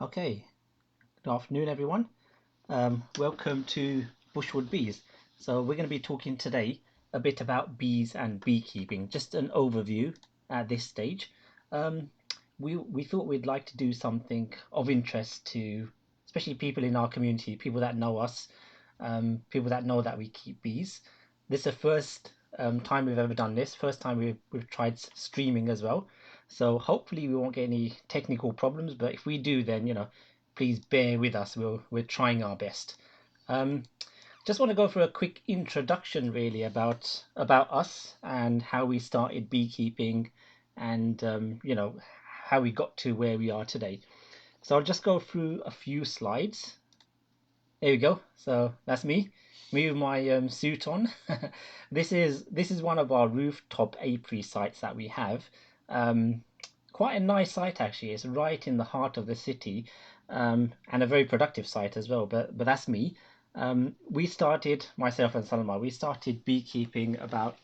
Okay, good afternoon, everyone. Welcome to Bushwood Bees. So, we're going to be talking today a bit about bees and beekeeping, just an overview at this stage. Um, we thought we'd like to do something of interest to, especially people in our community, people that know us, people that know that we keep bees. This is the first time we've ever done this, first time we've tried streaming as well. So, hopefully, we won't get any technical problems, but if we do, then, please bear with us. We're trying our best. Um, just want to go for a quick introduction, really, about us and how we started beekeeping, and how we got to where we are today. So I'll just go through a few slides. There we go. So that's me with my suit on. This is one of our rooftop apiary sites that we have. Um, Quite a nice site actually. It's right in the heart of the city, and a very productive site as well. But that's me. We started, myself and Salma. We started beekeeping about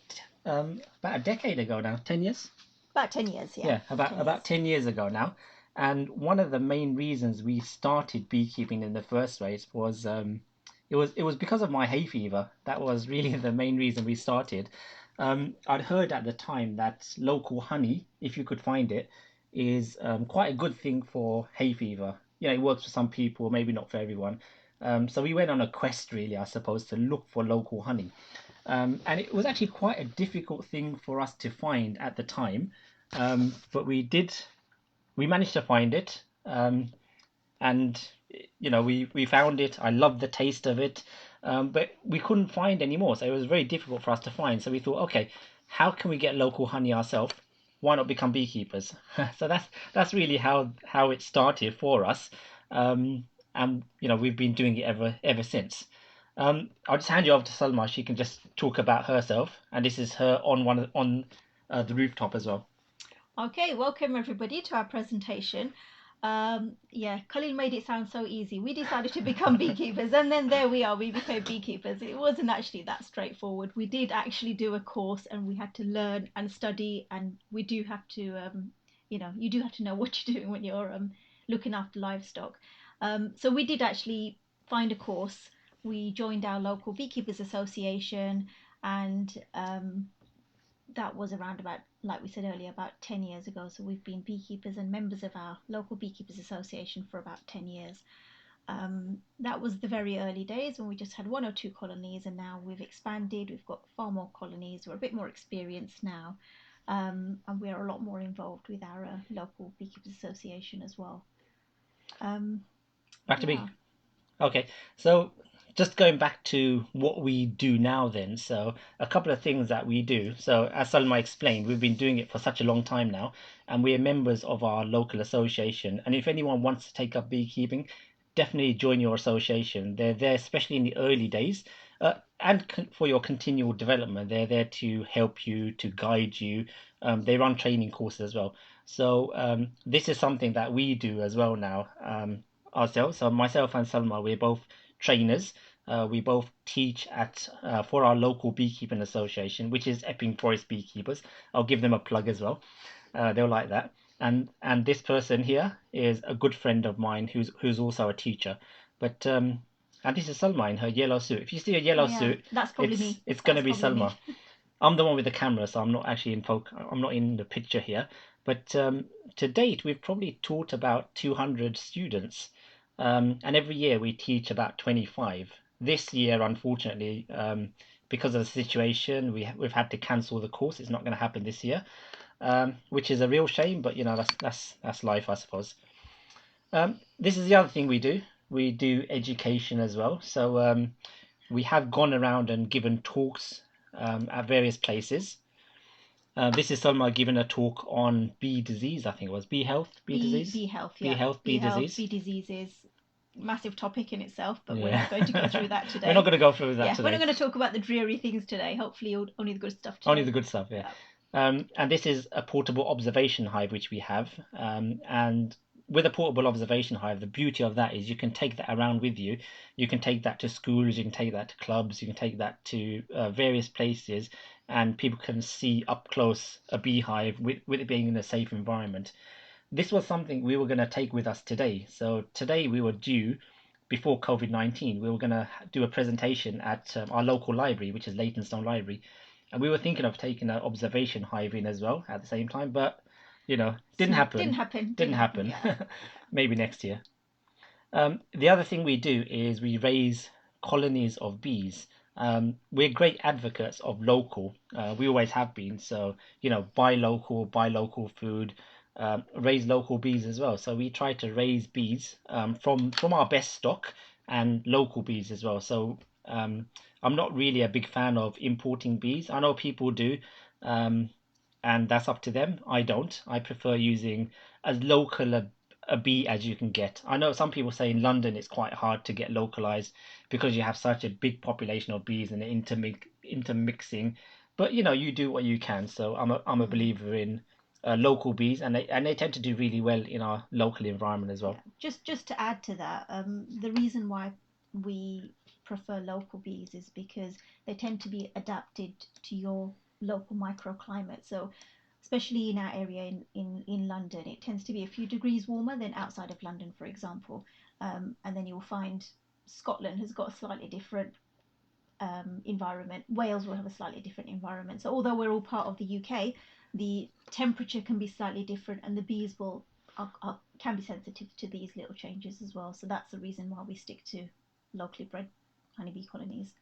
a decade ago now. 10 years. About 10 years, yeah. Yeah, about 10 about years. 10 years ago now. And one of the main reasons we started beekeeping in the first place was it was because of my hay fever. That was really the main reason we started. I'd heard at the time that local honey, if you could find it, is quite a good thing for hay fever. It works for some people, maybe not for everyone. So we went on a quest, really, I suppose, to look for local honey. And it was actually quite a difficult thing for us to find at the time. But we managed to find it. And we found it. I loved the taste of it, but we couldn't find any more, so it was very difficult for us to find. So we thought, okay, how can we get local honey ourselves? Why not become beekeepers? So that's really how it started for us, and we've been doing it ever since. I'll just hand you over to Salma. She can just talk about herself, and this is her on the rooftop as well. Okay, welcome everybody to our presentation. Yeah, Colin made it sound so easy. We decided to become beekeepers, and then there we are, we became beekeepers. It wasn't actually that straightforward. We did actually do a course, and we had to learn and study, and we do have to, you do have to know what you're doing when you're looking after livestock. So we did actually find a course. We joined our local beekeepers association, and that was around about, like we said earlier, about 10 years ago. So we've been beekeepers and members of our local beekeepers association for about 10 years. That was the very early days when we just had one or two colonies, and now we've expanded. We've got far more colonies. We're a bit more experienced now, and we're a lot more involved with our local beekeepers association as well. Back to me. Yeah. Okay, so just going back to what we do now, then. So, a couple of things that we do. So, as Salma explained, we've been doing it for such a long time now, and we're members of our local association. And if anyone wants to take up beekeeping, definitely join your association. They're there, especially in the early days, and for your continual development. They're there to help you, to guide you. They run training courses as well. So, this is something that we do as well now. Ourselves. So myself and Salma, we're both trainers. We both teach at for our local beekeeping association, which is Epping Forest Beekeepers. I'll give them a plug as well. They'll like that. And this person here is a good friend of mine who's also a teacher. But and this is Salma in her yellow suit. If you see a Oh yellow yeah, suit, that's probably it's me. it's gonna That's be probably me. Salma. I'm the one with the camera, so I'm not actually in I'm not in the picture here. But to date, we've probably taught about 200 students, and every year we teach about 25. This year, unfortunately, because of the situation, we've had to cancel the course. It's not going to happen this year, which is a real shame. But that's life, I suppose. This is the other thing we do. We do education as well. So we have gone around and given talks at various places. This is Salma giving a talk on bee disease, I think it was bee health, bee disease, Bee health, bee yeah. health, Bee bee health, disease. bee diseases, massive topic in itself, but we're Yeah, not going to go through that we're not today. going to go through that Yeah, we're not today. going to talk about the dreary things today. Hopefully, only the good stuff Only today. the good stuff, yeah. Yeah. And this is a portable observation hive which we have. And with a portable observation hive, the beauty of that is you can take that around with you. You can take that to schools, you can take that to clubs, you can take that to various places, and people can see up close a beehive with it being in a safe environment. this was something we were going to take with us today. So today we were due, before COVID-19, we were going to do a presentation at our local library, which is Leytonstone Library. And we were thinking of taking an observation hive in as well at the same time, but didn't happen. Didn't happen. Didn't happen. Yeah. Maybe next year. The other thing we do is we raise colonies of bees. We're great advocates of local. We always have been. So, buy local food, raise local bees as well. So we try to raise bees from our best stock and local bees as well. So I'm not really a big fan of importing bees. I know people do, um, and that's up to them. I don't. I prefer using as local a bee as you can get. I know some people say in London it's quite hard to get localized because you have such a big population of bees and intermixing. But you do what you can. So I'm a believer in local bees, and they tend to do really well in our local environment as well. Yeah. Just to add to that, the reason why we prefer local bees is because they tend to be adapted to your local microclimate. So especially in our area in London, it tends to be a few degrees warmer than outside of London, for example. And then you'll find Scotland has got a slightly different environment. Wales will have a slightly different environment. So although we're all part of the UK, the temperature can be slightly different, and the bees can be sensitive to these little changes as well. So that's the reason why we stick to locally bred honeybee colonies.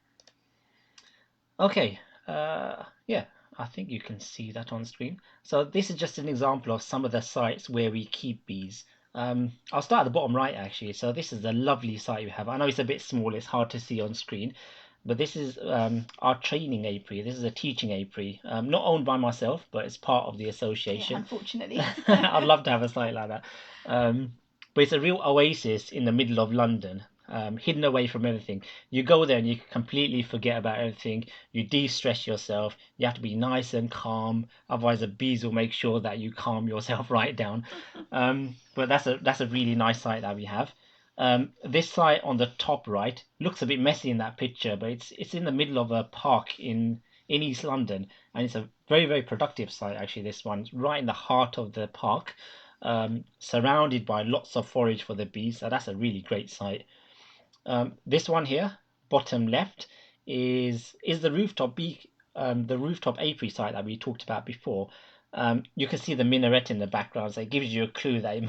Okay, yeah, I think you can see that on screen. So this is just an example of some of the sites where we keep bees. I'll start at the bottom right actually. So this is a lovely site we have. I know it's a bit small, it's hard to see on screen, but this is our training apiary. This is a teaching apiary, not owned by myself, but it's part of the Yeah, association. unfortunately. I'd love to have a site like that. But it's a real oasis in the middle of London, hidden away from everything. You go there and you completely forget about everything. You de-stress yourself. You have to be nice and calm, otherwise the bees will make sure that you calm yourself right down. But that's a really nice site that we have. This site on the top right looks a bit messy in that picture, but it's in the middle of a park in East London, and it's a very very productive site actually. This one's right in the heart of the park, surrounded by lots of forage for the bees. So that's a really great site. This one here, bottom left, is the rooftop apiary site that we talked about before. You can see the minaret in the background, so it gives you a clue that it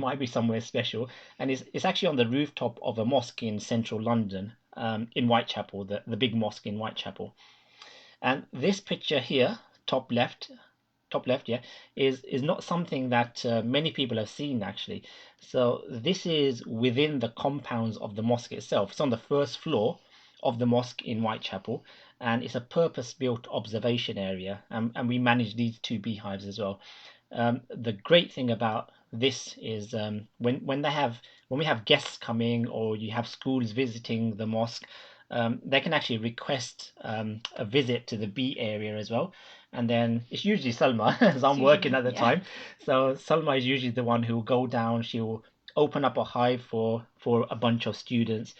might be somewhere special, and it's actually on the rooftop of a mosque in central London, in Whitechapel, the big mosque in Whitechapel. And this picture here, top left, yeah, is not something that many people have seen actually. So this is within the compounds of the mosque itself. It's on the first floor of the mosque in Whitechapel, and it's a purpose-built observation area. And we manage these two beehives as well. The great thing about this is when we have guests coming or you have schools visiting the mosque, they can actually request a visit to the bee area as well. And then it's usually Salma, as I'm working at the Yeah. time. So Salma is usually the one who will go down. She'll open up a hive for a bunch of students.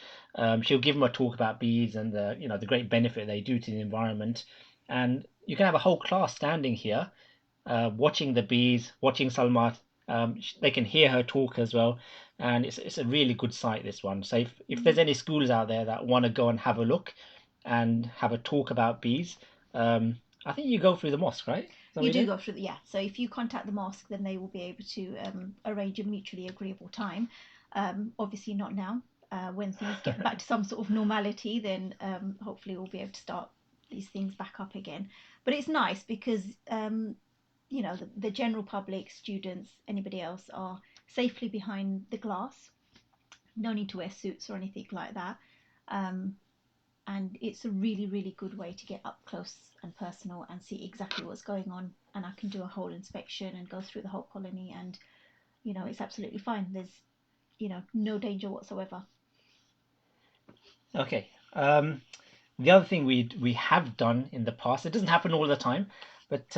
She'll give them a talk about bees and the great benefit they do to the environment. And you can have a whole class standing here, watching the bees, watching Salma. They can hear her talk as well, and it's a really good site, this one. So if there's any schools out there that want to go and have a look and have a talk about bees, I think you go through the mosque, right? You do go through yeah. So if you contact the mosque, then they will be able to arrange a mutually agreeable time. Obviously not now. When things get back to some sort of normality, then hopefully we'll be able to start these things back up again. But it's nice because the general public, students, anybody else are safely behind the glass. No need to wear suits or anything like that. Um, and it's a really really good way to get up close and personal and see exactly what's going on, and I can do a whole inspection and go through the whole colony, and it's absolutely fine. There's no danger whatsoever. Okay. The other thing we have done in the past, it doesn't happen all the time, but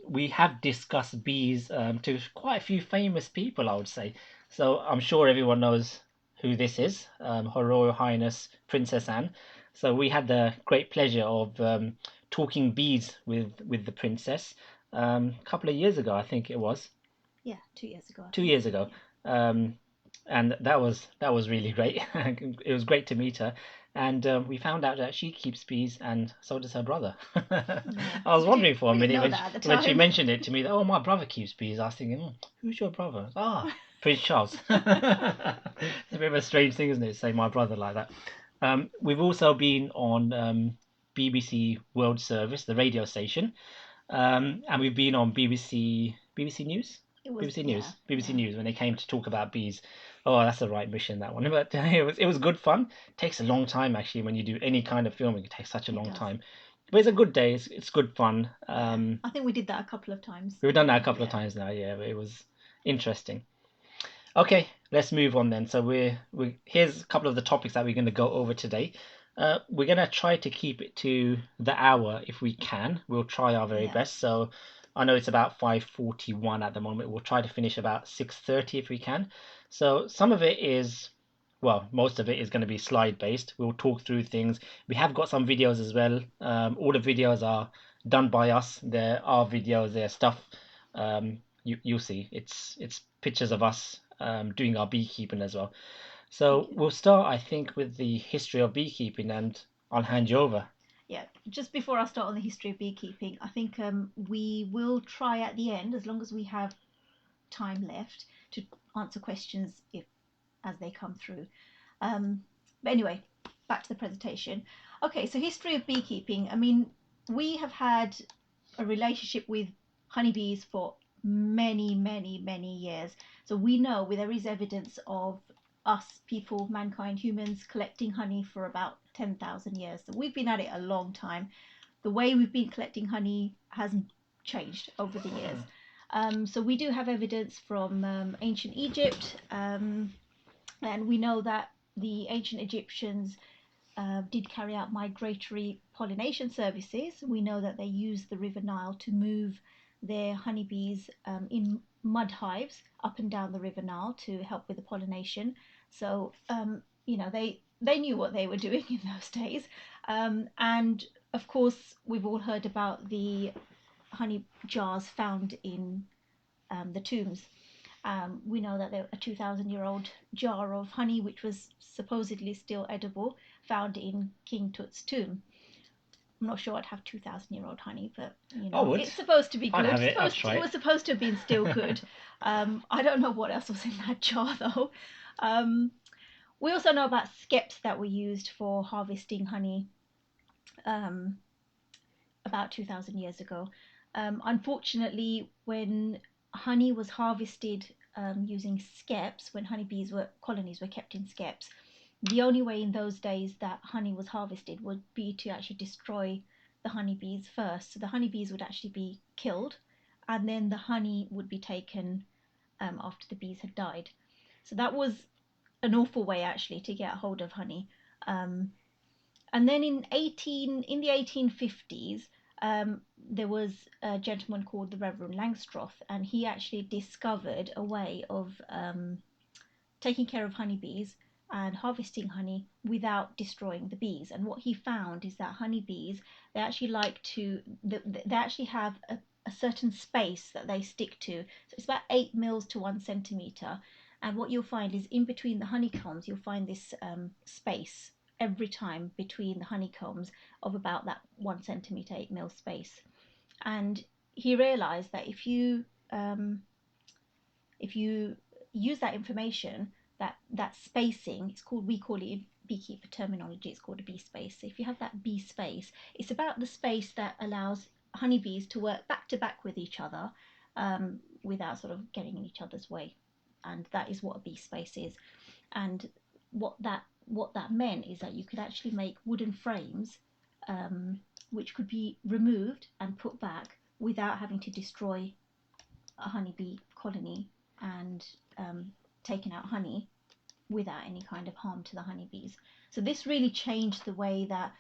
we have discussed bees to quite a few famous people, I would say. So I'm sure everyone knows who this is, Her Royal Highness Princess Anne. So we had the great pleasure of talking bees with the princess a couple of years ago, I think it was. Yeah, 2 years ago. 2 years ago. And that was really great. It was great to meet her, and we found out that she keeps bees, and so does her brother. Yeah. I was wondering for a We didn't minute know that at the when she time. mentioned it to me that, oh, my brother keeps bees. I was thinking, who's your brother? Prince Charles. It's a bit of a strange thing, isn't it, to say my brother like that. We've also been on BBC World Service, the radio station, and we've been on BBC News. It was, yeah, BBC yeah. News when they came to talk about bees. Oh, that's the right mission, that one. But it was good fun. It takes a long time actually when you do any kind of filming. It takes such a It long does. time, but it's a good day. It's good fun. Yeah. I think we did that a couple of times. We've done that a couple of Yeah. times now. Yeah, but it was interesting. Okay, let's move on then. So we here's a couple of the topics that we're going to go over today. We're going to try to keep it to the hour if we can. We'll try our very Yeah. best. So I know it's about 5:41 at the moment. We'll try to finish about 6:30 if we can. So some of it is, well, most of it is going to be slide based. We'll talk through things. We have got some videos as well. All the videos are done by us. There are videos, there stuff. You'll see. It's pictures of us doing our beekeeping as well. So Okay. we'll start, I think, with the history of beekeeping, and I'll hand you over. Yeah, just before I start on the history of beekeeping, I think we will try at the end, as long as we have time left, to answer questions if as they come through. But anyway, back to the presentation. Okay, so history of beekeeping. I mean, we have had a relationship with honeybees for many, many, many years. So we know there is evidence of us, people, mankind, humans, collecting honey for about 10,000 years. So we've been at it a long time. The way we've been collecting honey hasn't changed over the years. So we do have evidence from ancient Egypt, and we know that the ancient Egyptians did carry out migratory pollination services. We know that they used the River Nile to move their honeybees in mud hives up and down the River Nile to help with the pollination. So, they knew what they were doing in those days. And of course, we've all heard about the honey jars found in the tombs. We know that there a 2,000-year-old jar of honey, which was supposedly still edible, found in King Tut's tomb. I'm not sure I'd have 2,000-year-old honey, but I would. it's supposed to be I'd good. have it. I'd try It was it. supposed to have been still good. I don't know what else was in that jar though. Um, we also know about skeps that were used for harvesting honey um, about 2,000 years ago. Unfortunately, when honey was harvested using skeps, when colonies were kept in skeps, the only way in those days that honey was harvested would be to actually destroy the honeybees first. So the honeybees would actually be killed, and then the honey would be taken after the bees had died. So that was an awful way actually to get a hold of honey. Um, and then in the 1850s, there was a gentleman called the Reverend Langstroth, and he actually discovered a way of taking care of honeybees and harvesting honey without destroying the bees. And what he found is that honeybees, they actually they actually have a certain space that they stick to. So it's about 8 mils to 1 centimeter. And what you'll find is in between the honeycombs, you'll find this space every time between the honeycombs of about that 1 centimeter, 8 mil space. And he realized that if you use that information, that spacing, we call it in beekeeper terminology, it's called a bee space. So if you have that bee space, it's about the space that allows honeybees to work back to back with each other without sort of getting in each other's way. And that is what a bee space is. And what that meant is that you could actually make wooden frames which could be removed and put back without having to destroy a honeybee colony and taken out honey without any kind of harm to the honeybees. So this really changed the way that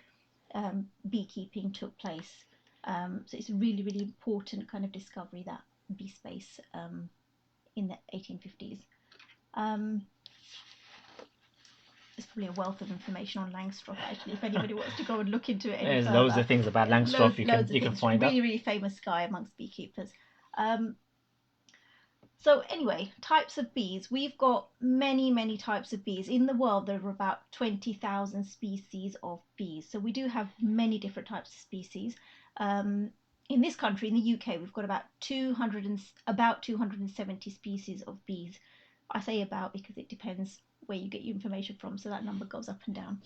beekeeping took place. So it's a really, really important kind of discovery, that bee space in the 1850s. There's probably a wealth of information on Langstroth actually, if anybody wants to go and look into it any There's further. loads of things about Langstroth Loads of you can things. find out. Really, really famous guy amongst beekeepers. So anyway, types of bees. We've got many types of bees. In the world, there are about 20,000 species of bees. So we do have many different types of species. In this country, in the UK, we've got about 270 species of bees. I say about because it depends where you get your information from, so that number goes up and down.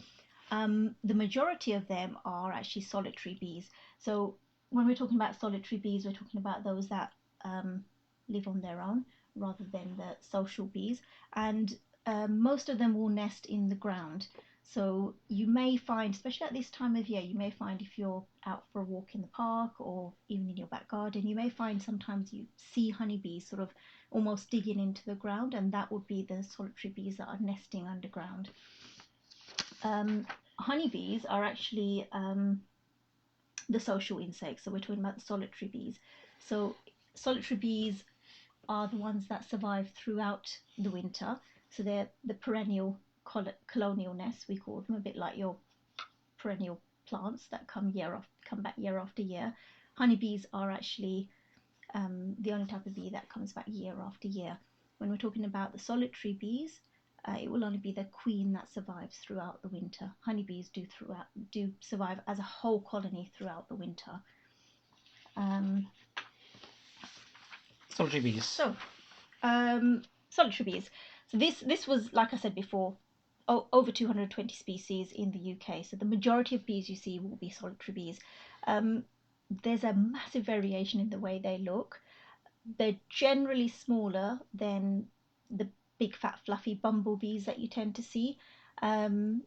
The majority of them are actually solitary bees. So when we're talking about solitary bees, we're talking about those that live on their own rather than the social bees. And most of them will nest in the ground. So you may find, especially at this time of year, you may find if you're out for a walk in the park or even in your back garden, you may find sometimes you see honeybees sort of almost digging into the ground, and that would be the solitary bees that are nesting underground. Honeybees are actually the social insects, so we're talking about the solitary bees. So solitary bees are the ones that survive throughout the winter. So they're the perennial colonial nests, we call them, a bit like your perennial plants that come back year after year. Honeybees are actually the only type of bee that comes back year after year. When we're talking about the solitary bees, it will only be the queen that survives throughout the winter. Honeybees do survive as a whole colony throughout the winter. Solitary bees. So, solitary bees. So this was, like I said before, over 220 species in the UK. So the majority of bees you see will be solitary bees. There's a massive variation in the way they look. They're generally smaller than the big fat fluffy bumblebees that you tend to see, and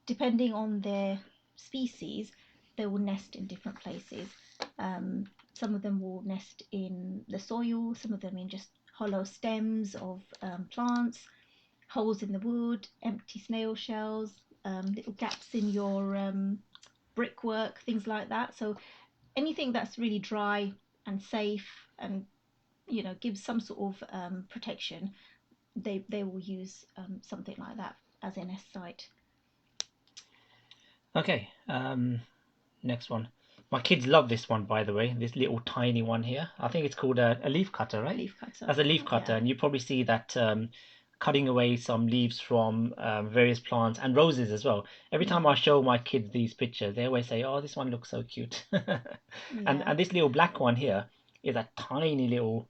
depending on their species, they will nest in different places. Some of them will nest in the soil, some of them in just hollow stems of plants, holes in the wood, empty snail shells, little gaps in your brickwork, things like that. So anything that's really dry and safe and gives some sort of protection, they will use something like that as a nest site. Okay, next one. My kids love this one, by the way. This little tiny one here. I think it's called a leaf cutter, right? Leaf cutter. That's a leaf cutter, Yeah. and you probably see that cutting away some leaves from various plants and roses as well. Every time I show my kids these pictures, they always say, "Oh, this one looks so cute." And this little black one here is a tiny little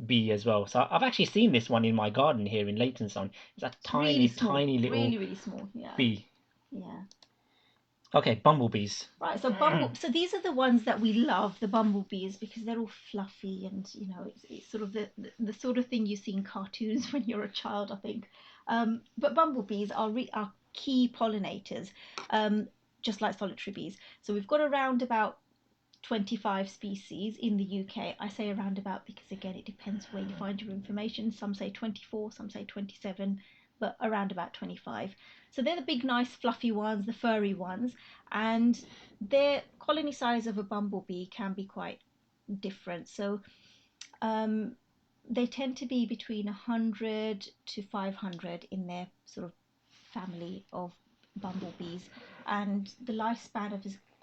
bee as well. So I've actually seen this one in my garden here in Leytonstone. It's a tiny, really small, tiny little really small. Yeah. bee. Yeah. Okay, bumblebees. Right, so these are the ones that we love, the bumblebees, because they're all fluffy and it's sort of the sort of thing you see in cartoons when you're a child, I think. But bumblebees are key pollinators, just like solitary bees. So we've got around about 25 species in the UK. I say around about because again it depends where you find your information. Some say 24, some say 27, but around about 25. So they're the big, nice, fluffy ones, the furry ones, and their colony size of a bumblebee can be quite different. So they tend to be between 100 to 500 in their sort of family of bumblebees, and the lifespan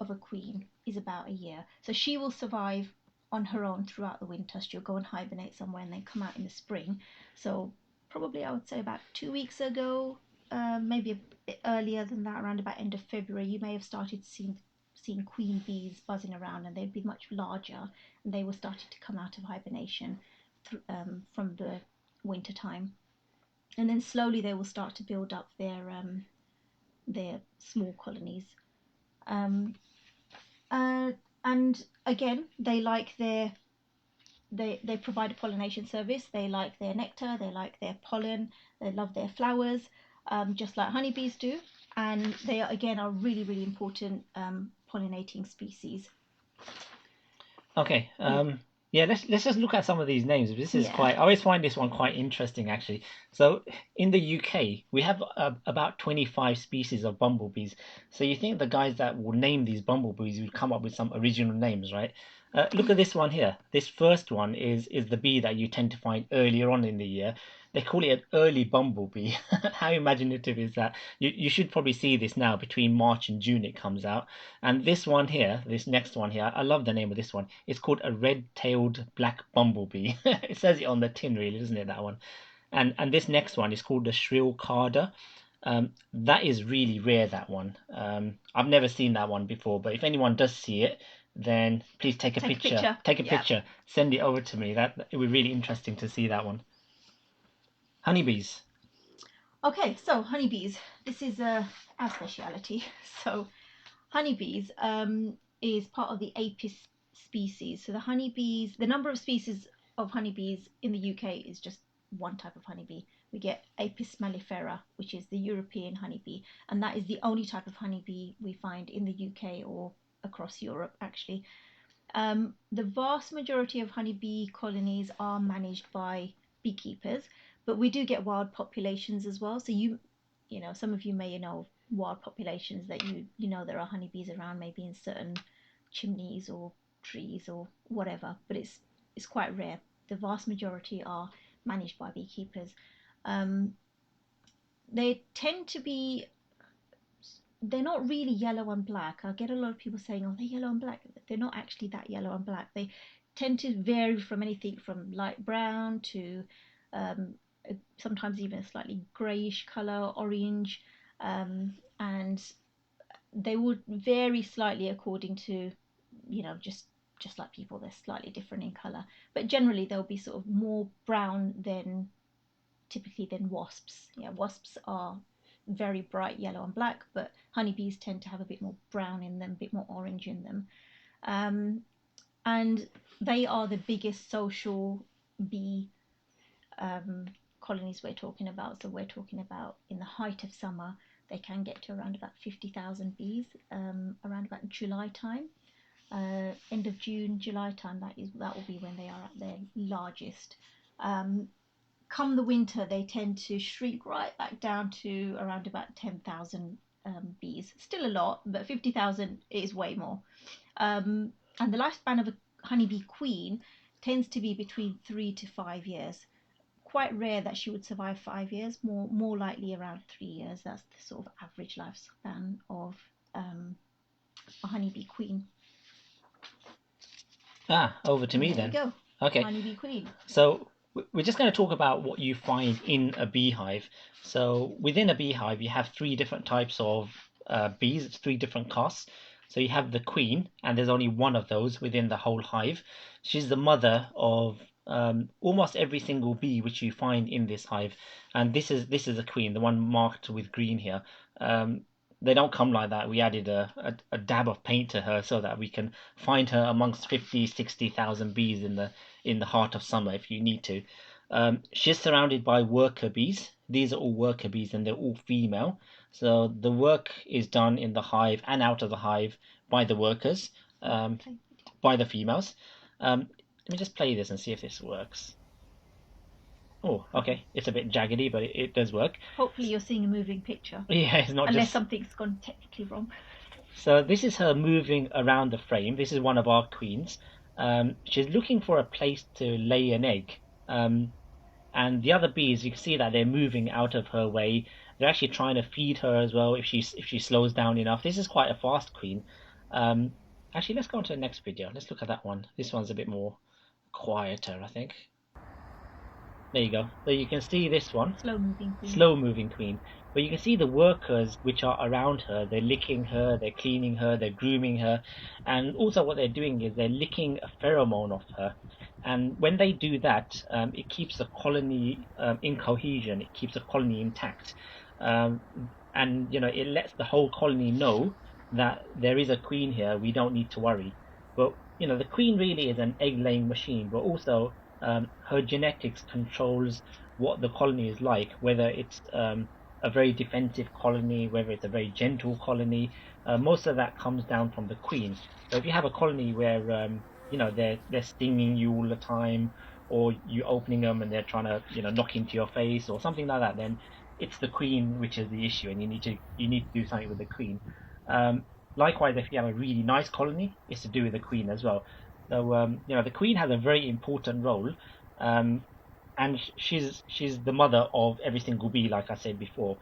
of a queen is about a year. So she will survive on her own throughout the winter. She'll go and hibernate somewhere and then come out in the spring. So probably I would say about 2 weeks ago, maybe a bit earlier than that, around about end of February, you may have started seeing queen bees buzzing around, and they'd be much larger, and they were starting to come out of hibernation from the winter time. And then slowly they will start to build up their small colonies. And again, they provide a pollination service. They like their nectar, they like their pollen, they love their flowers, just like honeybees do. And they are really important pollinating species. Okay. Yeah, let's just look at some of these names. This is I always find this one quite interesting, actually. So in the UK, we have about 25 species of bumblebees. So you think the guys that will name these bumblebees would come up with some original names, right? Look at this one here. This first one is the bee that you tend to find earlier on in the year. They call it an early bumblebee. How imaginative is that? You should probably see this now. Between March and June it comes out. And this one here, this next one here, I love the name of this one. It's called a red-tailed black bumblebee. It says it on the tin, really, doesn't it, that one? And this next one is called the shrill carder. That is really rare, that one. I've never seen that one before, but if anyone does see it, then please take a picture. Take a Yeah. picture. Send it over to me. That it would be really interesting to see that one. Honeybees. Okay, so honeybees. This is our speciality. So honeybees is part of the Apis species. So the honeybees, the number of species of honeybees in the UK is just one type of honeybee. We get Apis mellifera, which is the European honeybee, and that is the only type of honeybee we find in the UK or across Europe, actually. The vast majority of honeybee colonies are managed by beekeepers, but we do get wild populations as well. So you know, some of you may know wild populations that you know there are honeybees around, maybe in certain chimneys or trees or whatever, but it's quite rare. The vast majority are managed by beekeepers. Um, they tend to be they're not really yellow and black. I get a lot of people saying, "Oh, they're yellow and black." They're not actually that yellow and black. They tend to vary from anything from light brown to um, sometimes even a slightly greyish color, orange, and they would vary slightly according to, you know, just like people, they're slightly different in color. But generally, they'll be sort of more brown than typically than wasps. Yeah, wasps are very bright yellow and black, but honeybees tend to have a bit more brown in them, a bit more orange in them. Um, and they are the biggest social bee um, colonies we're talking about. So we're talking about in the height of summer, they can get to around about 50,000 bees around about July time. End of June, July time, that will be when they are at their largest. Come the winter, they tend to shrink right back down to around about 10,000 bees. Still a lot, but 50,000 is way more. And the lifespan of a honeybee queen tends to be between 3 to 5 years. Quite rare that she would survive 5 years, more likely around 3 years. That's the sort of average lifespan of a honeybee queen. Over to me There then. you go. Okay. Honeybee queen. So we're just going to talk about what you find in a beehive. So within a beehive, you have three different types of bees. It's three different castes. So you have the queen, and there's only one of those within the whole hive. She's the mother of almost every single bee which you find in this hive, and this is a queen, the one marked with green here. They don't come like that. We added a dab of paint to her so that we can find her amongst 50, 60,000 bees in the heart of summer if you need to. She's surrounded by worker bees. These are all worker bees and they're all female. So the work is done in the hive and out of the hive by the workers, by the females. Let me just play this and see if this works. Oh, okay. It's a bit jaggedy, but it does work. Hopefully you're seeing a moving picture. Yeah, it's not unless just... something's gone technically wrong. So this is her moving around the frame. This is one of our queens. She's looking for a place to lay an egg. And the other bees, you can see that they're moving out of her way. They're actually trying to feed her as well if she slows down enough. This is quite a fast queen. Actually, let's go on to the next video. Let's look at that one. This one's a bit more quieter, I think. There you go. So you can see this one. Slow moving queen. Slow moving queen. But you can see the workers which are around her. They're licking her, they're cleaning her, they're grooming her. And also what they're doing is they're licking a pheromone off her. And when they do that, it keeps the colony in cohesion. It keeps the colony intact. And, you know, it lets the whole colony know that there is a queen here. We don't need to worry. But, you know, the queen really is an egg-laying machine, but also her genetics controls what the colony is like, whether it's a very defensive colony, whether it's a very gentle colony. Most of that comes down from the queen. So if you have a colony where you know they're stinging you all the time, or you opening them and they're trying to knock into your face or something like that, then it's the queen which is the issue, and you need to do something with the queen. Likewise, if you have a really nice colony, it's to do with the queen as well. So the queen has a very important role, um, and she's the mother of every single bee, like I said before.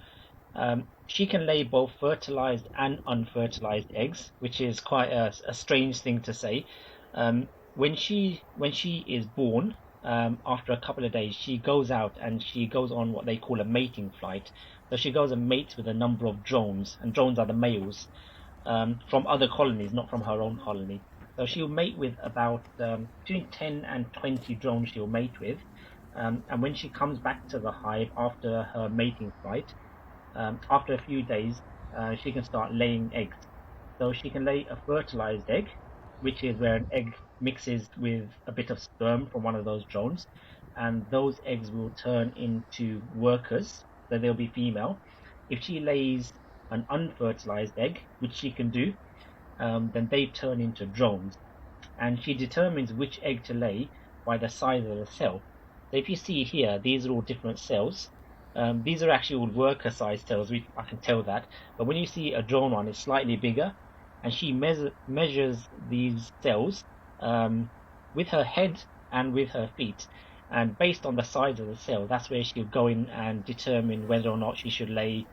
She can lay both fertilized and unfertilized eggs, which is quite a strange thing to say. When she is born, after a couple of days, she goes out and she goes on what they call a mating flight. So she goes and mates with a number of drones, and drones are the males from other colonies, not from her own colony. So she'll mate with about between 10 and 20 drones she'll mate with. And when she comes back to the hive after her mating flight, after a few days, she can start laying eggs. So she can lay a fertilized egg, which is where an egg mixes with a bit of sperm from one of those drones, and those eggs will turn into workers, so they'll be female. If she lays an unfertilized egg, which she can do, then they turn into drones, and she determines which egg to lay by the size of the cell. So if you see here, these are all different cells. These are actually all worker-sized cells. I can tell that. But when you see a drone one, it's slightly bigger, and she measures these cells with her head and with her feet. And based on the size of the cell, that's where she'll go in and determine whether or not she should lay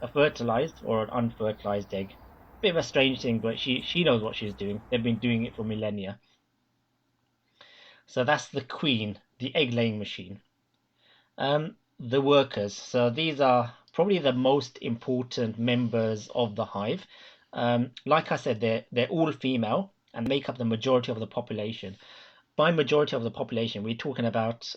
a fertilized or an unfertilized egg. Bit of a strange thing, but she knows what she's doing. They've been doing it for millennia. So that's the queen, the egg-laying machine. The workers. So these are probably the most important members of the hive. Like I said, they're all female and make up the majority of the population. By majority of the population, we're talking about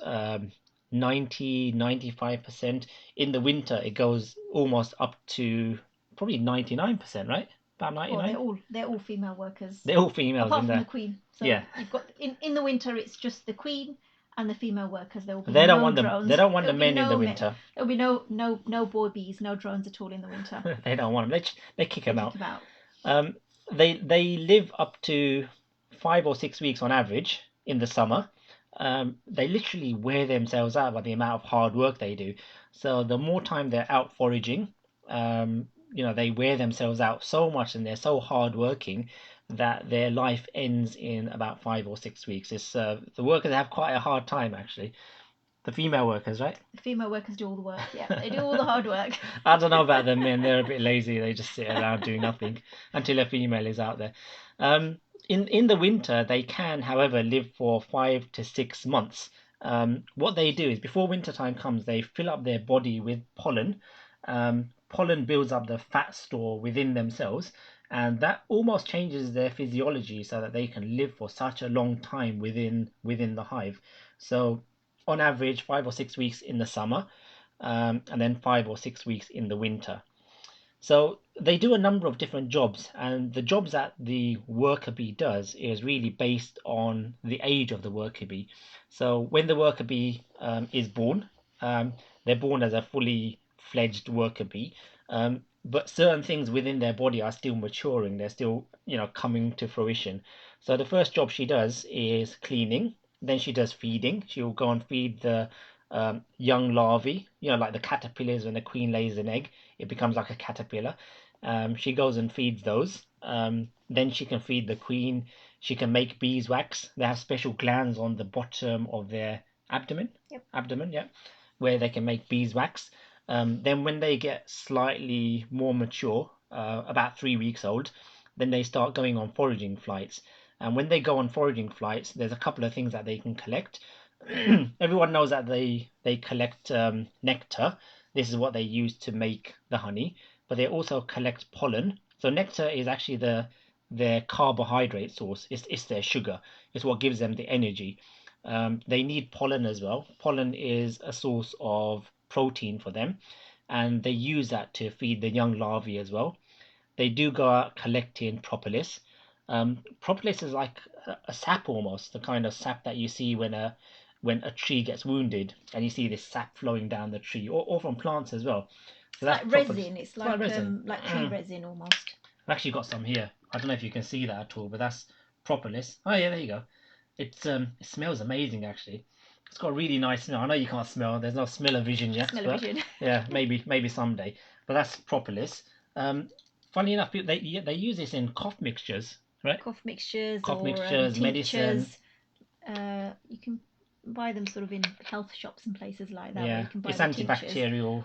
95%. In the winter, it goes almost up to probably 99%, right? About Well, 99. they're all female workers, They're all females apart in from there. the queen. So Yeah. you've got in the winter, it's just the queen and the female workers. There will be They don't no want drones. They don't want the There'll be men in the no winter. There'll be no boy bees, no drones at all in the winter. They don't want them. They kick They them kick out. them out. They live up to 5 or 6 weeks on average in the summer. They literally wear themselves out by the amount of hard work they do. So the more time they're out foraging, they wear themselves out so much and they're so hardworking that their life ends in about 5 or 6 weeks. It's the workers have quite a hard time actually. The female workers, right? The female workers do all the work. Yeah, they do all the hard work. I don't know about the men. They're a bit lazy. They just sit around doing nothing until a female is out there. In the winter, they can, however, live for 5 to 6 months. What they do is before winter time comes, they fill up their body with pollen. Pollen builds up the fat store within themselves, and that almost changes their physiology so that they can live for such a long time within the hive. So on average 5 or 6 weeks in the summer, and then 5 or 6 weeks in the winter. So they do a number of different jobs, and the jobs that the worker bee does is really based on the age of the worker bee. So when the worker bee is born, they're born as a fully fledged worker bee, but certain things within their body are still maturing. They're still, coming to fruition. So the first job she does is cleaning. Then she does feeding. She'll go and feed the young larvae, like the caterpillars when the queen lays an egg, it becomes like a caterpillar. She goes and feeds those. Then she can feed the queen. She can make beeswax. They have special glands on the bottom of their abdomen. Yep. Abdomen, yeah, where they can make beeswax. Then when they get slightly more mature, about 3 weeks old, then they start going on foraging flights. And when they go on foraging flights, there's a couple of things that they can collect. Everyone knows that they collect nectar. This is what they use to make the honey, but they also collect pollen. So nectar is actually their carbohydrate source. It's their sugar. It's what gives them the energy. They need pollen as well. Pollen is a source of protein for them, and they use that to feed the young larvae as well. They do go out collecting propolis. Propolis is like a sap almost, the kind of sap that you see when a tree gets wounded and you see this sap flowing down the tree, or from plants as well. So It's like resin. It's like resin. like tree resin almost. I've actually got some here. I don't know if you can see that at all, but that's propolis. Oh yeah, there you go. It smells amazing actually. It's got a really nice smell. I know you can't smell. There's no smell-o-vision yet. Smell-o-vision. Yeah, maybe someday. But that's propolis. Funny enough, they use this in cough mixtures. right? Cough mixtures Cough or mixtures, medicine. tinctures. You can buy them sort of in health shops and places like that, where Yeah, you can buy it's the tinctures. antibacterial.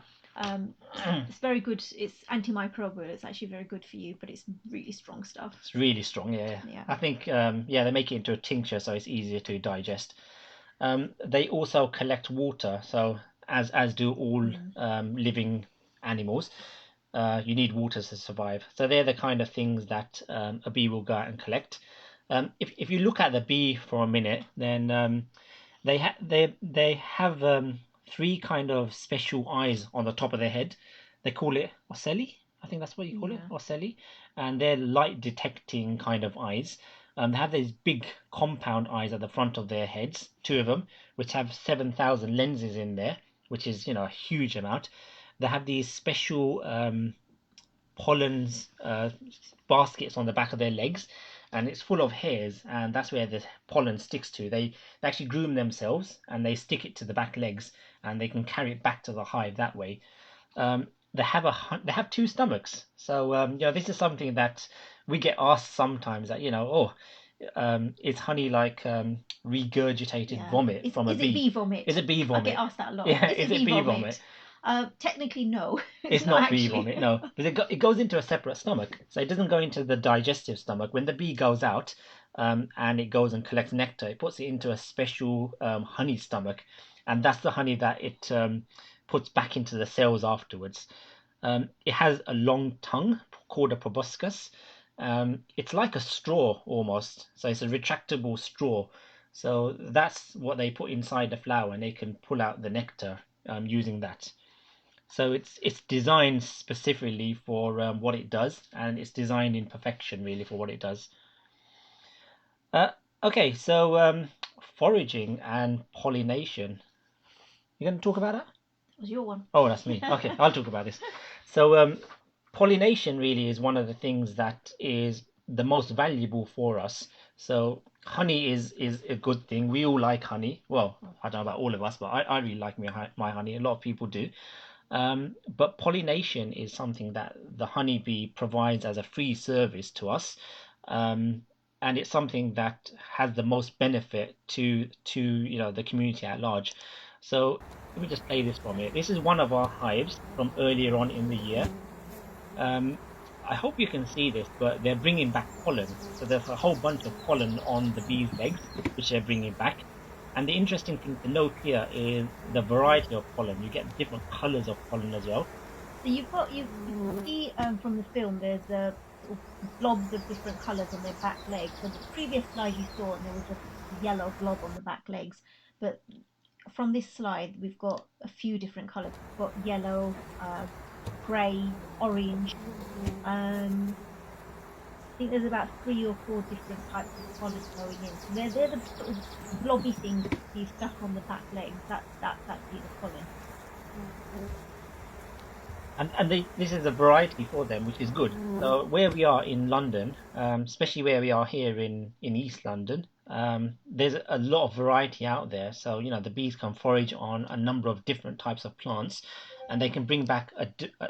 It's very good. It's antimicrobial. It's actually very good for you, but it's really strong stuff. It's really strong. Yeah. Yeah. I think yeah, they make it into a tincture, so it's easier to digest. They also collect water, so as do all living animals. You need water to survive. So they're the kind of things that a bee will go out and collect. If you look at the bee for a minute, then they have three kind of special eyes on the top of their head. They call it ocelli. I think that's what you call it, Yeah. ocelli, and they're light detecting kind of eyes. They have these big compound eyes at the front of their heads, two of them, which have 7,000 lenses in there, which is a huge amount. They have these special pollens baskets on the back of their legs, and it's full of hairs, and that's where the pollen sticks to. They actually groom themselves and they stick it to the back legs, and they can carry it back to the hive that way. They have two stomachs, so this is something that we get asked sometimes, that is honey like regurgitated vomit from a Is it bee? bee vomit? Is it bee I get vomit? asked that a lot. Yeah, Is is it it bee bee vomit? vomit? Technically, no. It's not not bee actually. vomit, no, but it goes into a separate stomach, so it doesn't go into the digestive stomach. When the bee goes out, and it goes and collects nectar, it puts it into a special honey stomach, and that's the honey that it puts back into the cells afterwards. It has a long tongue called a proboscis. It's like a straw almost, so it's a retractable straw. So that's what they put inside the flower, and they can pull out the nectar using that. So it's designed specifically for what it does, and it's designed in perfection really for what it does. Uh, okay, so foraging and pollination. You going to talk about that? It was your one. Oh, that's me. Okay, I'll talk about this. So pollination really is one of the things that is the most valuable for us. So honey is a good thing. We all like honey. Well, I don't know about all of us, but I really like my honey. A lot of people do. But pollination is something that the honeybee provides as a free service to us, um, and it's something that has the most benefit to the community at large. So let me just play this from it. This is one of our hives from earlier on in the year. Um, I hope you can see this, but they're bringing back pollen. So there's a whole bunch of pollen on the bees' legs, which they're bringing back. And the interesting thing to note here is the variety of pollen. You get different colors of pollen as well. So you see from the film, there's sort of blobs of different colours on their back legs. So the previous slide you saw, and there was a yellow blob on the back legs, but from this slide we've got a few different colours. We've got yellow, grey, orange. I think there's about 3 or 4 different types of pollen going in. So they're the sort of blobby things that you stuck on the back legs. That's actually the pollen. And this is a variety for them, which is good. So where we are in London, especially where we are here in East London, there's a lot of variety out there. So the bees can forage on a number of different types of plants, and they can bring back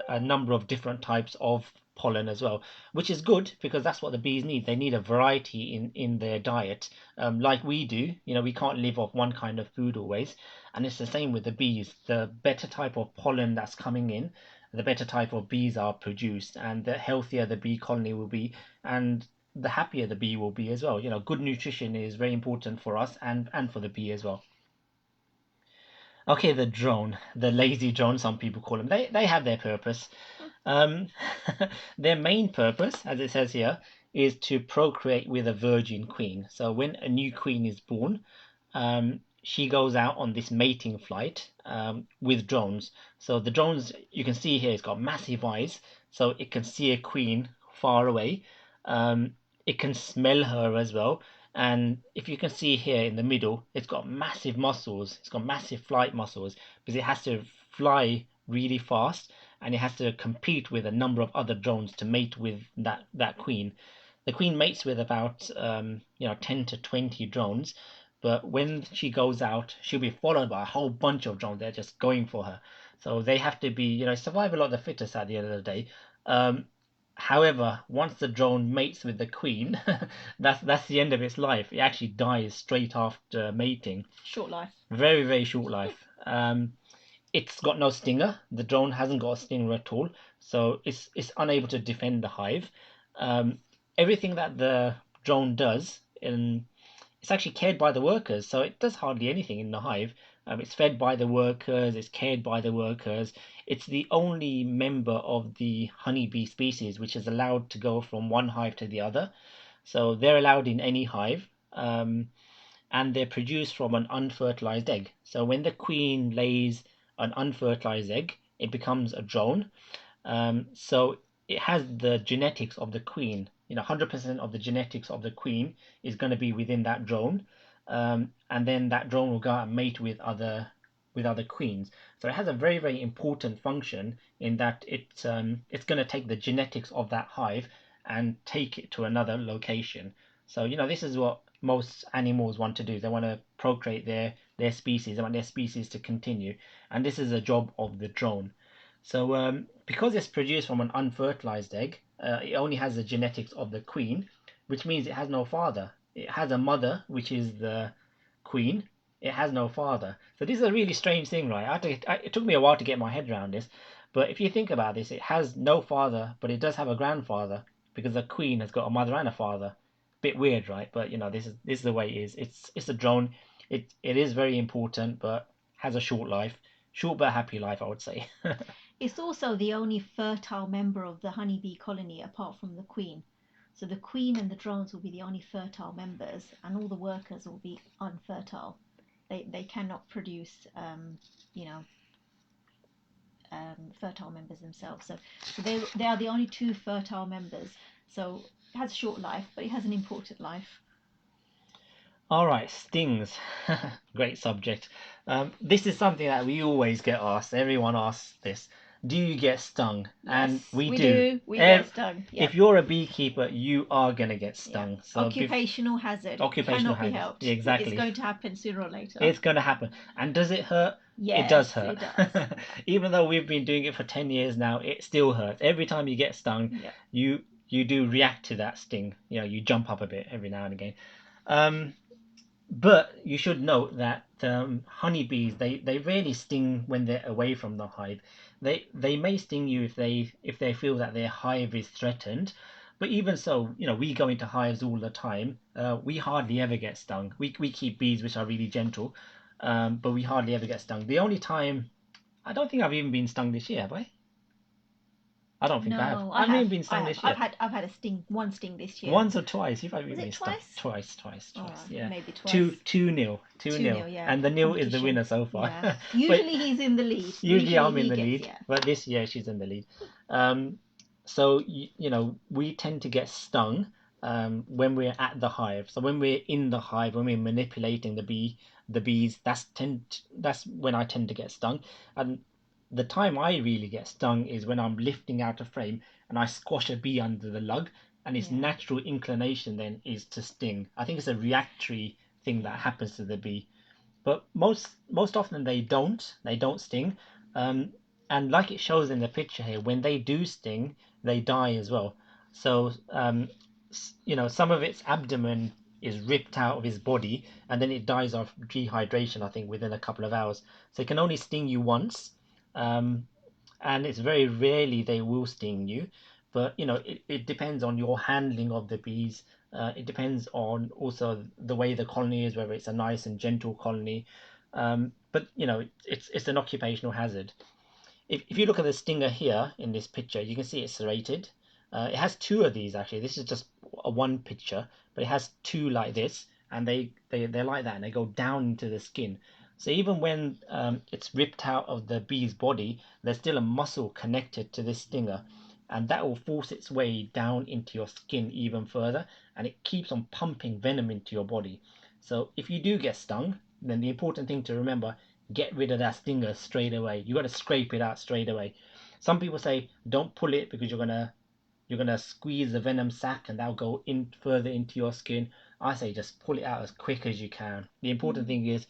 a number of different types of pollen as well, which is good because that's what the bees need. They need a variety in their diet, like we do. We can't live off one kind of food always, and it's the same with the bees. The better type of pollen that's coming in, the better type of bees are produced, and the healthier the bee colony will be, and the happier the bee will be as well. Good nutrition is very important for us and for the bee as well. Okay, the drone, the lazy drone, some people call them. They have their purpose. Um, their main purpose, as it says here, is to procreate with a virgin queen. So when a new queen is born, she goes out on this mating flight with drones. So the drones you can see here, it's got massive eyes, so it can see a queen far away. It can smell her as well. And if you can see here in the middle, it's got massive muscles. It's got massive flight muscles because it has to fly really fast, and it has to compete with a number of other drones to mate with that queen. The queen mates with about 10 to 20 drones, but when she goes out, she'll be followed by a whole bunch of drones. They're just going for her. So they have to be, survival of the fittest at the end of the day. Um, However, once the drone mates with the queen, that's the end of its life. It actually dies straight after mating. Short life. Very, very short life. It's got no stinger. The drone hasn't got a stinger at all, so it's unable to defend the hive. Um, Everything that the drone does, it's actually cared by the workers, so it does hardly anything in the hive. It's fed by the workers, it's cared by the workers. It's the only member of the honeybee species which is allowed to go from one hive to the other. So they're allowed in any hive. And they're produced from an unfertilized egg. So when the queen lays an unfertilized egg, it becomes a drone. So it has the genetics of the queen. 100% of the genetics of the queen is going to be within that drone, and then that drone will go out and mate with other queens. So it has a very, very important function in that it's going to take the genetics of that hive and take it to another location. So this is what most animals want to do. They want to procreate their species. They want their species to continue, and this is a job of the drone. So because it's produced from an unfertilized egg, it only has the genetics of the queen, which means it has no father. It has a mother, which is the queen. It has no father. So this is a really strange thing, right? It took me a while to get my head around this, but if you think about this, it has no father, but it does have a grandfather because the queen has got a mother and a father. Bit weird, right? But this is the way it is. It's a drone. It is very important, but has a short life, short but happy life, I would say. It's also the only fertile member of the honeybee colony apart from the queen. So the queen and the drones will be the only fertile members, and all the workers will be unfertile. They cannot produce, you know, fertile members themselves. So they are the only two fertile members. So it has a short life, but it has an important life. All right, stings. Great subject. This is something that we always get asked. Everyone asks this. Do you get stung? And Yes, we we do. do. We get stung. Yep. If you're a beekeeper, you are gonna get stung. Yeah. So occupational hazard. occupational Cannot be hazard. helped. Yeah, exactly. It's going to happen sooner or later. It's gonna happen. And does it hurt? Yes, it does hurt. It does. Even though we've been doing it for 10 years now, it still hurts. Every time you get stung, Yep. you do react to that sting. You jump up a bit every now and again. But you should note that honeybees they rarely sting when they're away from the hive. They may sting you if they feel that their hive is threatened. But even so, we go into hives all the time. We hardly ever get stung. We keep bees which are really gentle, but we hardly ever get stung. The only time I don't think I've even been stung this year, have I? I don't think I have. No, I haven't have. even been I stung have. this year. I've had one sting this year. Once or twice. You've even Was been it stung. twice? Twice. Oh, Yeah. maybe twice. 2-0. 2-0. Yeah. And the nil is the Competition. winner so far. Yeah. But Usually he's in the lead. usually I'm in the he lead, gets, yeah. but this year she's in the lead. So we tend to get stung when we're at the hive. So when we're in the hive, when we're manipulating the bees, that's when I tend to get stung. And the time I really get stung is when I'm lifting out a frame and I squash a bee under the lug, and its Yeah. natural inclination then is to sting. I think it's a reactory thing that happens to the bee, but most often they don't sting. And like it shows in the picture here, when they do sting, they die as well. So some of its abdomen is ripped out of his body, and then it dies of dehydration, I think, within a couple of hours. So it can only sting you once, um, and it's very rarely they will sting you. But it depends on your handling of the bees. It depends on also the way the colony is, whether it's a nice and gentle colony. But it's an occupational hazard. If you look at the stinger here in this picture, you can see it's serrated. It has two of these actually. This is just one picture, but it has two like this, and they're like that, and they go down into the skin. So even when it's ripped out of the bee's body, there's still a muscle connected to this stinger, and that will force its way down into your skin even further, and it keeps on pumping venom into your body. So if you do get stung, then the important thing to remember, get rid of that stinger straight away. You got to scrape it out straight away. Some people say don't pull it because you're gonna squeeze the venom sac and that'll go in further into your skin. I say just pull it out as quick as you can. The important thing is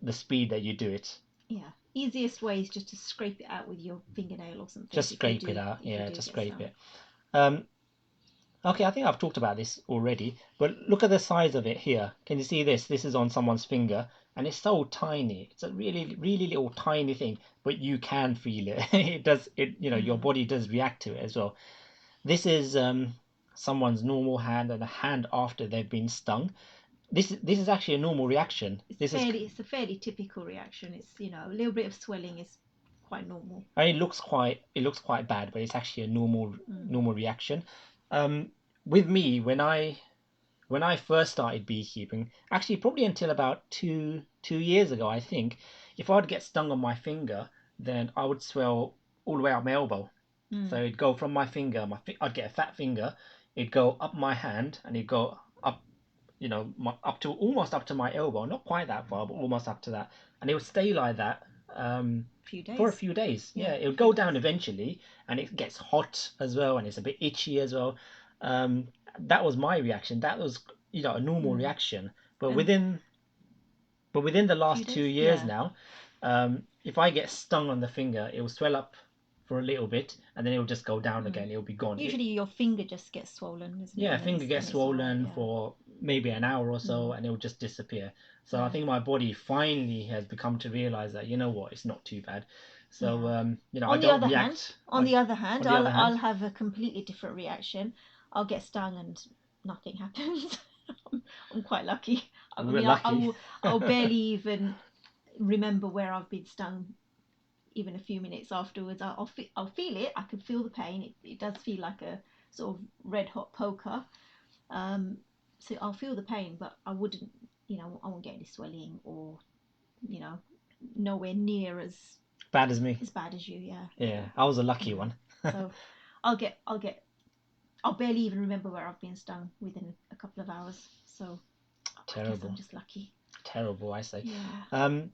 the speed that you do it. Yeah. Easiest way is just to scrape it out with your fingernail or something. Just scrape it out. Yeah, just scrape it. Um, okay, I think I've talked about this already, but look at the size of it here. Can you see this? This is on someone's finger, and it's so tiny. It's a really, really little tiny thing, but you can feel it. It does, your Mm. body does react to it as well. This is someone's normal hand and a hand after they've been stung. This is actually a normal reaction. This is, It's a fairly typical reaction. It's, a little bit of swelling is quite normal. and it looks quite bad, but it's actually a normal Mm. normal reaction. With me, when I first started beekeeping, actually probably until about two years ago, I think, if I'd get stung on my finger, then I would swell all the way up my elbow. So Mm. it'd go from my finger, I'd get a fat finger, it'd go up my hand, and it'd go up, up to almost up to my elbow, not quite that far, but almost up to that, and it would stay like that Few for a days. few days. Yeah, Yeah, it a would few go days. down eventually, and it gets hot as well, and it's a bit itchy as well. Um, that was my reaction. That was, a normal Mm. reaction. But And within the few last two days. years Yeah. now, if I get stung on the finger, it will swell up for a little bit, and then it will just go down Mm. again. It will be gone. Usually your finger just gets swollen, isn't it? Yeah, And then finger gets it's all right. swollen Yeah. for maybe an hour or so, Mm. and it will just disappear. So I Yeah. think my body finally has become to realize that, you know what, it's not too bad. So Yeah. I don't react On the other hand, on the other I'll hand. have a completely different reaction. I'll get stung and nothing happens. I'm quite lucky. I We were mean, lucky. I'll barely even remember where I've been stung. Even a few minutes afterwards, I'll feel it. I can feel the pain. It does feel like a sort of red hot poker. Um, so I'll feel the pain, but I wouldn't, I won't get any swelling or, you know, nowhere near Bad as me. as bad as you. Yeah, Yeah, yeah. I was a lucky Mm. one. So I'll barely even remember where I've been stung within a couple of hours. So I guess I'm Terrible. just lucky. Terrible, I say. Yeah. Um,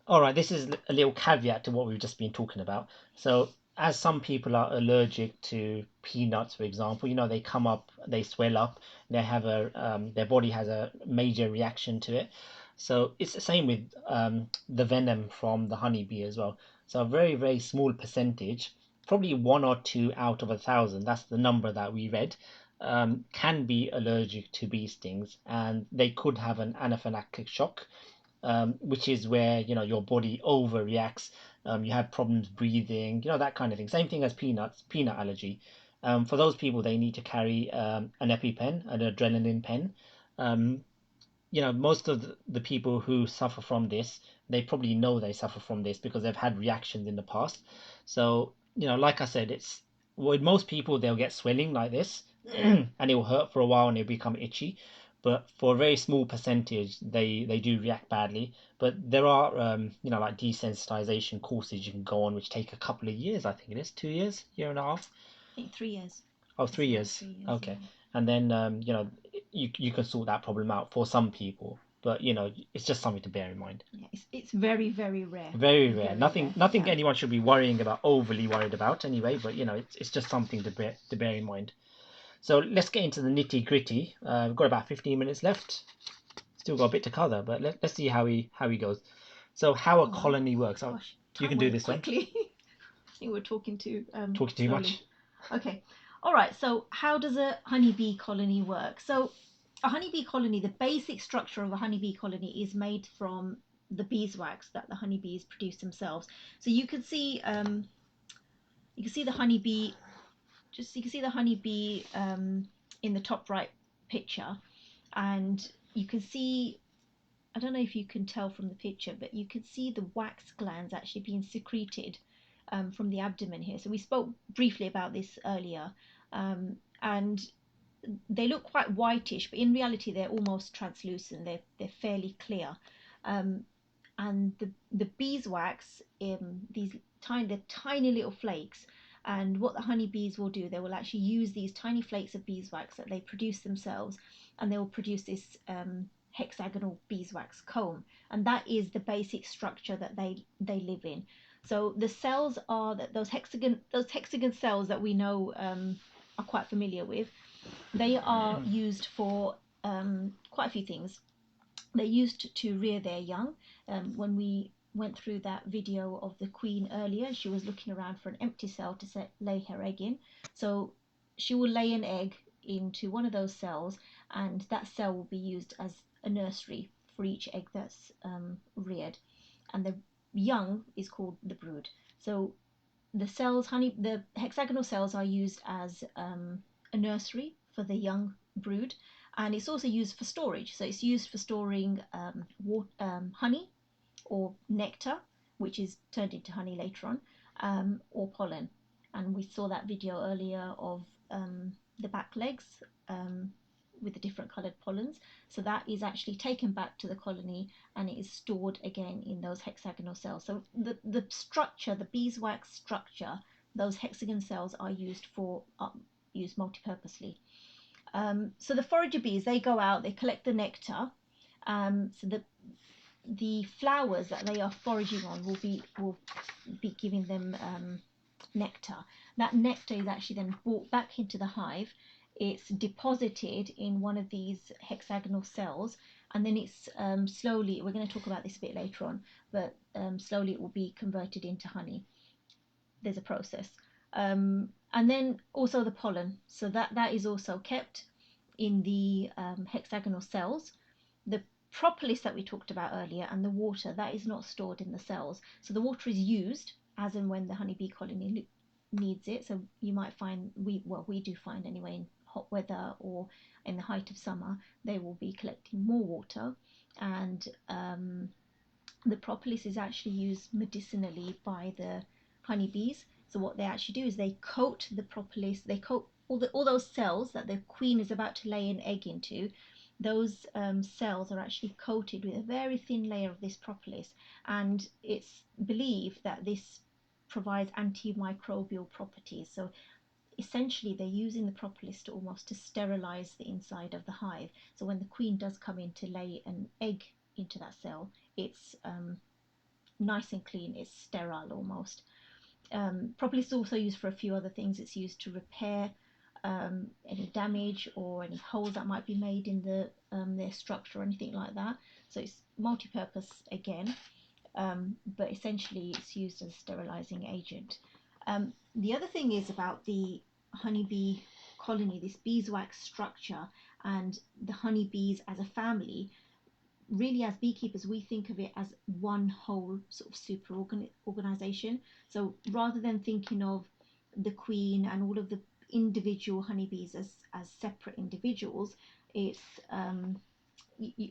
All right, this is a little caveat to what we've just been talking about. So, as some people are allergic to peanuts, for example, they come up, they swell up, their body has a major reaction to it. So it's the same with the venom from the honeybee as well. So a very, very small percentage, probably one or two out of 1,000, that's the number that we read, can be allergic to bee stings, and they could have an anaphylactic shock, which is where your body overreacts. You have problems breathing, that kind of thing. Same thing as peanut allergy. For those people, they need to carry an EpiPen, an adrenaline pen. Um, most of the people who suffer from this, they probably know they suffer from this because they've had reactions in the past. So, like I said, it's with most people they'll get swelling like this, and it will hurt for a while and it'll become itchy. But for a very small percentage, they do react badly. But there are, like desensitization courses you can go on, which take a couple of years. I think it is 2 years, year and a half. I think 3 years. Oh, It's three about years. 3 years. Yeah. Okay. And then you can sort that problem out for some people, but it's just something to bear in mind. Yeah. It's very very rare. Very rare. Very Nothing rare. nothing Yeah. anyone should be worrying about, overly worried about anyway, but it's just something to bear in mind. So let's get into the nitty-gritty. We've got about 15 minutes left. Still got a bit to cover, but let's see how he goes. So how a Oh wow. colony works. Oh, Gosh, you time can do went this one. quickly. I think we're talking too Talking too slowly. much. Okay. All right. So how does a honeybee colony work? So a honeybee colony, the basic structure of a honeybee colony is made from the beeswax that the honeybees produce themselves. So you can see the honeybee. Just you can see the honeybee in the top right picture, and you can see. I don't know if you can tell from the picture, but you can see the wax glands actually being secreted from the abdomen here. So we spoke briefly about this earlier, and they look quite whitish, but in reality they're almost translucent. They're fairly clear, um, and the beeswax, the tiny little flakes. And what the honeybees will do, they will actually use these tiny flakes of beeswax that they produce themselves, and they will produce this hexagonal beeswax comb, and that is the basic structure that they live in. So the cells are that those hexagon cells that we know are quite familiar with. They are used for quite a few things. They're used to rear their young. When we went through that video of the queen earlier, she was looking around for an empty cell to lay her egg in. So she will lay an egg into one of those cells, and that cell will be used as a nursery for each egg that's reared, and the young is called the brood. So the hexagonal cells are used as a nursery for the young brood, and it's also used for storage. So it's used for storing honey or nectar, which is turned into honey later on, or pollen. And we saw that video earlier of the back legs with the different coloured pollens. So that is actually taken back to the colony and it is stored again in those hexagonal cells. So the structure, the beeswax structure, those hexagon cells are used multi-purposely. So the forager bees, they go out, they collect the nectar. So the flowers that they are foraging on will be giving them nectar. That nectar is actually then brought back into the hive. It's deposited in one of these hexagonal cells, and then it's slowly, we're going to talk about this a bit later on, but slowly it will be converted into honey. There's a process. And then also the pollen. So that is also kept in the hexagonal cells. The propolis that we talked about earlier and the water, that is not stored in the cells. So the water is used as and when the honeybee colony needs it. So you might find, we do find anyway, in hot weather or in the height of summer, they will be collecting more water. And the propolis is actually used medicinally by the honeybees. So what they actually do is they coat the propolis, they coat all those cells that the queen is about to lay an egg into. Those cells are actually coated with a very thin layer of this propolis, and it's believed that this provides antimicrobial properties. So essentially they're using the propolis to almost to sterilize the inside of the hive. So when the queen does come in to lay an egg into that cell, it's nice and clean, it's sterile almost. Propolis is also used for a few other things. It's used to repair any damage or any holes that might be made in their structure or anything like that. So it's multi-purpose again, but essentially it's used as a sterilizing agent. The other thing is about the honeybee colony, this beeswax structure, and the honeybees as a family. Really, as beekeepers, we think of it as one whole sort of super organization. So rather than thinking of the queen and all of the individual honeybees as separate individuals, it's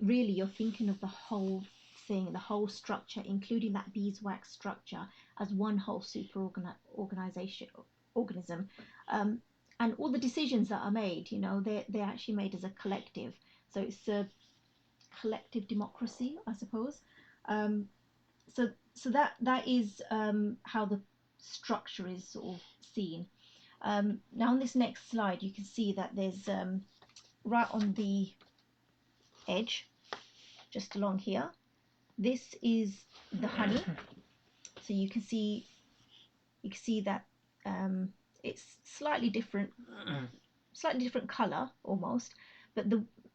really you're thinking of the whole thing, the whole structure, including that beeswax structure, as one whole super organism. And all the decisions that are made, they're actually made as a collective. So it's a collective democracy, I suppose. So that is how the structure is sort of seen. Now on this next slide, you can see that there's right on the edge, just along here, this is the honey. So you can see that it's slightly different color almost, but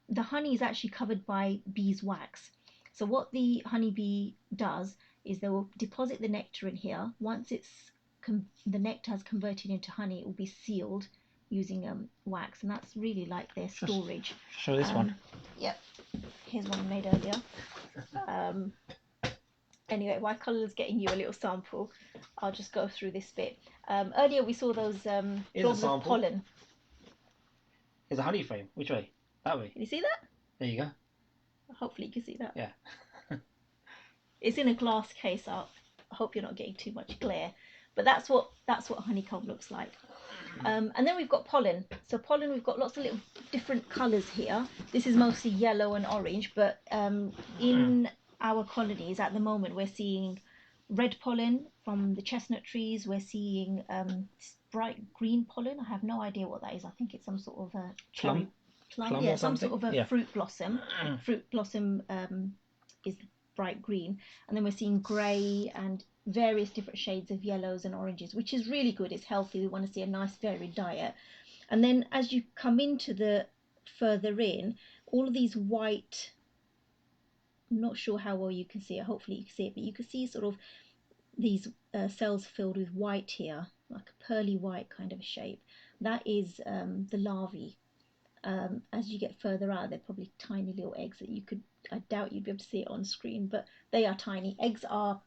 the honey is actually covered by beeswax. So what the honeybee does is they will deposit the nectar in here. Once the nectar has converted into honey, it will be sealed using wax, and that's really like their storage. Show this one. Yep, here's one made earlier. Anyway, while Colin's getting you a little sample, I'll just go through this bit. Earlier we saw those globs of pollen. There's a honey frame. Which way? That way. Can you see that? There you go. Hopefully you can see that. Yeah. It's in a glass case. I hope you're not getting too much glare, but that's what honeycomb looks like. And then we've got pollen. So pollen, we've got lots of little different colours here. This is mostly yellow and orange, but in our colonies at the moment we're seeing red pollen from the chestnut trees. We're seeing bright green pollen. I have no idea what that is. I think it's some sort of a cherry plum, yeah, some sort of a fruit blossom. Fruit blossom is bright green, and then we're seeing grey and various different shades of yellows and oranges, which is really good. It's healthy. We want to see a nice varied diet. And then as you come into the further in, all of these white, I'm not sure how well you can see it, hopefully you can see it, but you can see sort of these cells filled with white here, like a pearly white kind of shape. that is the larvae. As you get further out, they're probably tiny little eggs that you could, I doubt you'd be able to see it on screen, but they are tiny. Eggs are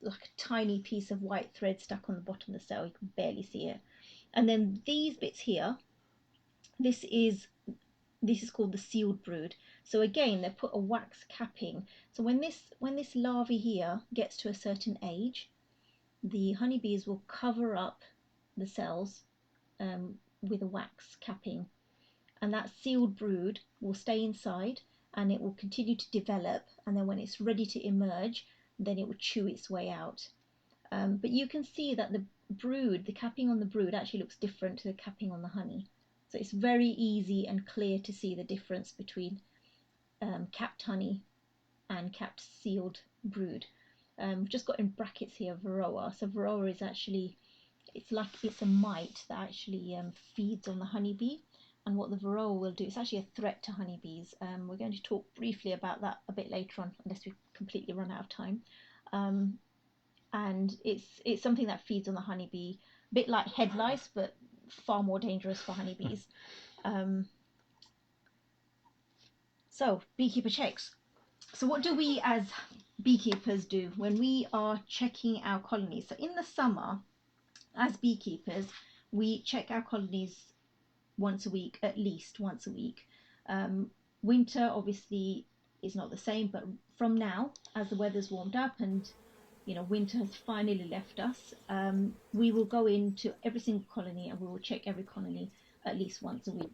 like a tiny piece of white thread stuck on the bottom of the cell. You can barely see it. And then these bits here, this is called the sealed brood. So again, they put a wax capping. So when this larvae here gets to a certain age, the honeybees will cover up the cells with a wax capping, and that sealed brood will stay inside and it will continue to develop, and then when it's ready to emerge, then it will chew its way out. But you can see that the capping on the brood actually looks different to the capping on the honey. So it's very easy and clear to see the difference between capped honey and capped sealed brood. We've just got in brackets here varroa. So varroa is actually, it's a mite that actually feeds on the honeybee. And what the varroa will do, it's actually a threat to honeybees. We're going to talk briefly about that a bit later on, unless we completely run out of time. And it's something that feeds on the honeybee, a bit like head lice, but far more dangerous for honeybees. So beekeeper checks. So what do we as beekeepers do when we are checking our colonies? So in the summer, as beekeepers, we check our colonies once a week, at least once a week. Winter obviously is not the same, but from now, as the weather's warmed up and winter has finally left us, we will go into every single colony and we will check every colony at least once a week.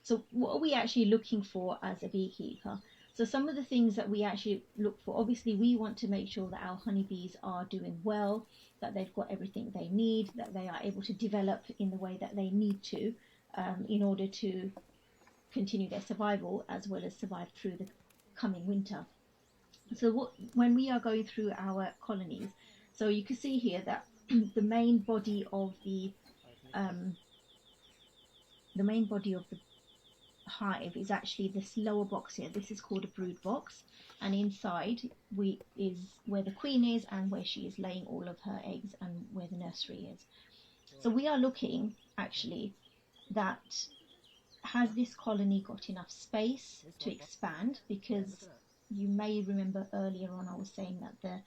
So what are we actually looking for as a beekeeper? So some of the things that we actually look for, obviously we want to make sure that our honeybees are doing well, that they've got everything they need, that they are able to develop in the way that they need to, in order to continue their survival as well as survive through the coming winter. So when we are going through our colonies, so you can see here that the main body of the hive is actually this lower box here. This is called a brood box, and inside is where the queen is and where she is laying all of her eggs and where the nursery is. So we are looking actually that has this colony got enough space to expand, because you may remember earlier on I was saying that the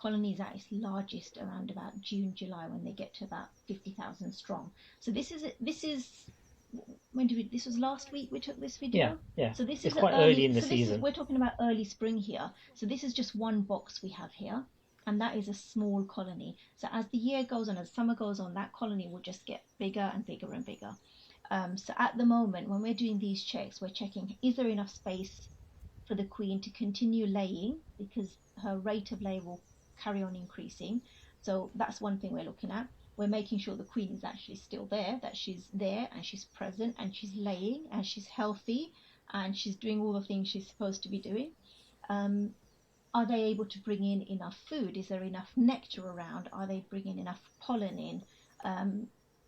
colony is at its largest around about June, July, when they get to about 50,000 strong. So this is this was last week we took this video. Yeah. So this it's is quite early in the season. We're talking about early spring here. So this is just one box we have here, and that is a small colony. So as the year goes on, as summer goes on, that colony will just get bigger and bigger and bigger. So at the moment, when we're doing these checks, we're checking, is there enough space for the queen to continue laying, because her rate of lay will carry on increasing. So that's one thing we're looking at. We're making sure the queen is actually still there, that she's there and she's present and she's laying and she's healthy and she's doing all the things she's supposed to be doing. Are they able to bring in enough food? Is there enough nectar around? Are they bringing enough pollen in?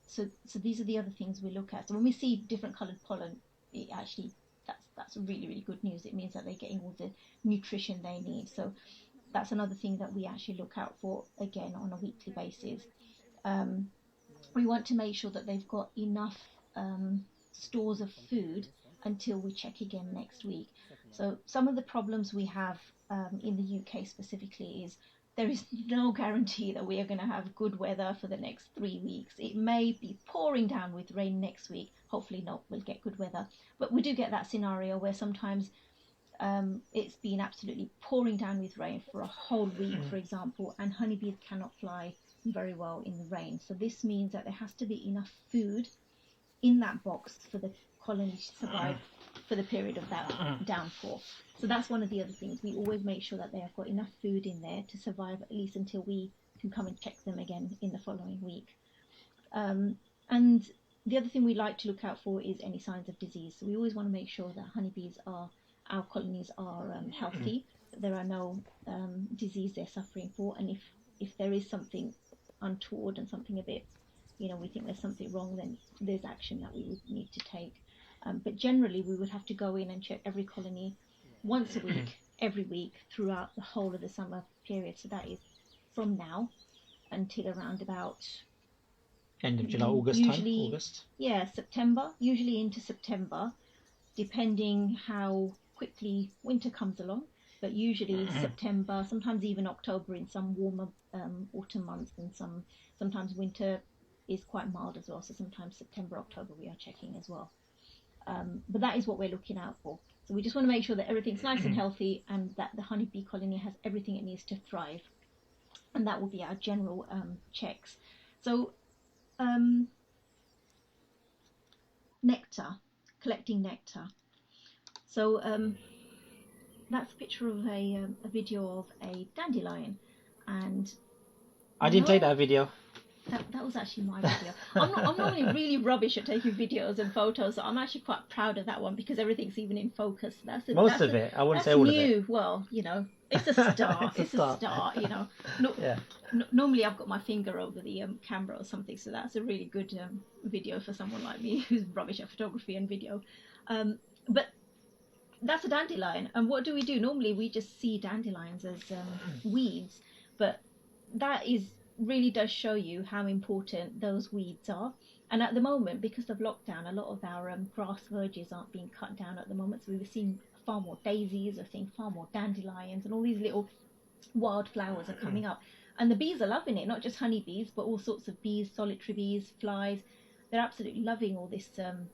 So these are the other things we look at. So when we see different coloured pollen, it actually that's really, really good news. It means that they're getting all the nutrition they need. So that's another thing that we actually look out for, again, on a weekly basis. We want to make sure that they've got enough stores of food until we check again next week. So some of the problems we have in the UK specifically is there is no guarantee that we are going to have good weather for the next 3 weeks. It may be pouring down with rain next week. Hopefully not, we'll get good weather. But we do get that scenario where sometimes it's been absolutely pouring down with rain for a whole week, for example, and honeybees cannot fly very well in the rain. So this means that there has to be enough food in that box for the colony to survive for the period of that downpour. So that's one of the other things. We always make sure that they have got enough food in there to survive at least until we can come and check them again in the following week. And the other thing we like to look out for is any signs of disease. So we always want to make sure that our colonies are healthy, that there are no disease they're suffering for, and if there is something untoward and something a bit, we think there's something wrong, then there's action that we would need to take. But generally we would have to go in and check every colony once a week, every week, throughout the whole of the summer period. So that is from now until around about End of July, August time. Usually, August. yeah, September, usually into September, depending how quickly winter comes along. But usually September, sometimes even October in some warmer autumn months, and sometimes winter is quite mild as well. So sometimes September, October we are checking as well. But that is what we're looking out for. So we just want to make sure that everything's nice and healthy and that the honeybee colony has everything it needs to thrive. And that will be our general checks. So nectar, collecting nectar. So that's a picture of a video of a dandelion, and I didn't take that video. That was actually my video. I'm normally really rubbish at taking videos and photos, so I'm actually quite proud of that one because everything's even in focus. Most of it. I wouldn't say all of it. Well, you know, it's a start. It's a start. You know. Yeah. Normally I've got my finger over the camera or something, so that's a really good video for someone like me who's rubbish at photography and video. But that's a dandelion, and what do? Normally we just see dandelions as weeds, but that really does show you how important those weeds are. And at the moment, because of lockdown, a lot of our grass verges aren't being cut down at the moment, so we were seeing far more daisies, we're seeing far more dandelions, and all these little wildflowers are coming up, and the bees are loving it. Not just honeybees, but all sorts of bees, solitary bees, flies. They're absolutely loving all this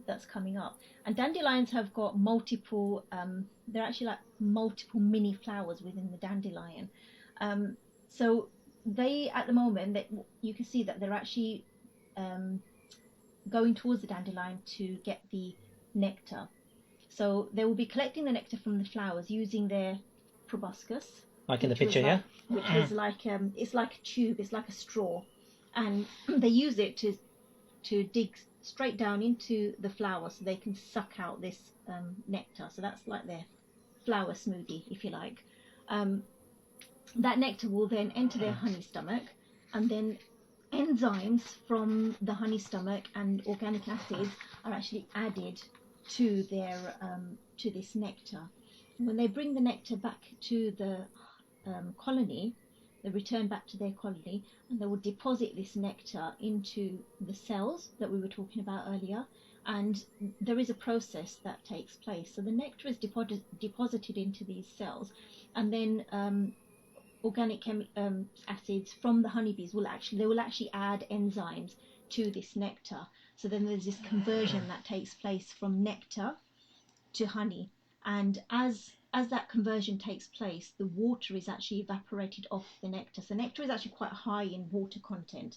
that's coming up. And dandelions have got multiple, they're actually like multiple mini flowers within the dandelion. So they, at the moment, you can see that they're actually going towards the dandelion to get the nectar. So they will be collecting the nectar from the flowers using their proboscis. Like in the picture here? Which is like, it's like a tube, it's like a straw. And they use it to dig straight down into the flower so they can suck out this nectar. So that's like their flower smoothie, if you like. That nectar will then enter their honey stomach, and then enzymes from the honey stomach and organic acids are actually added to their to this nectar. When they bring the nectar back to the colony, they return back to their colony, and they will deposit this nectar into the cells that we were talking about earlier. And there is a process that takes place. So the nectar is deposited into these cells, and then organic acids from the honeybees will actually add enzymes to this nectar. So then there's this conversion that takes place from nectar to honey, and as that conversion takes place, the water is actually evaporated off the nectar. So nectar is actually quite high in water content,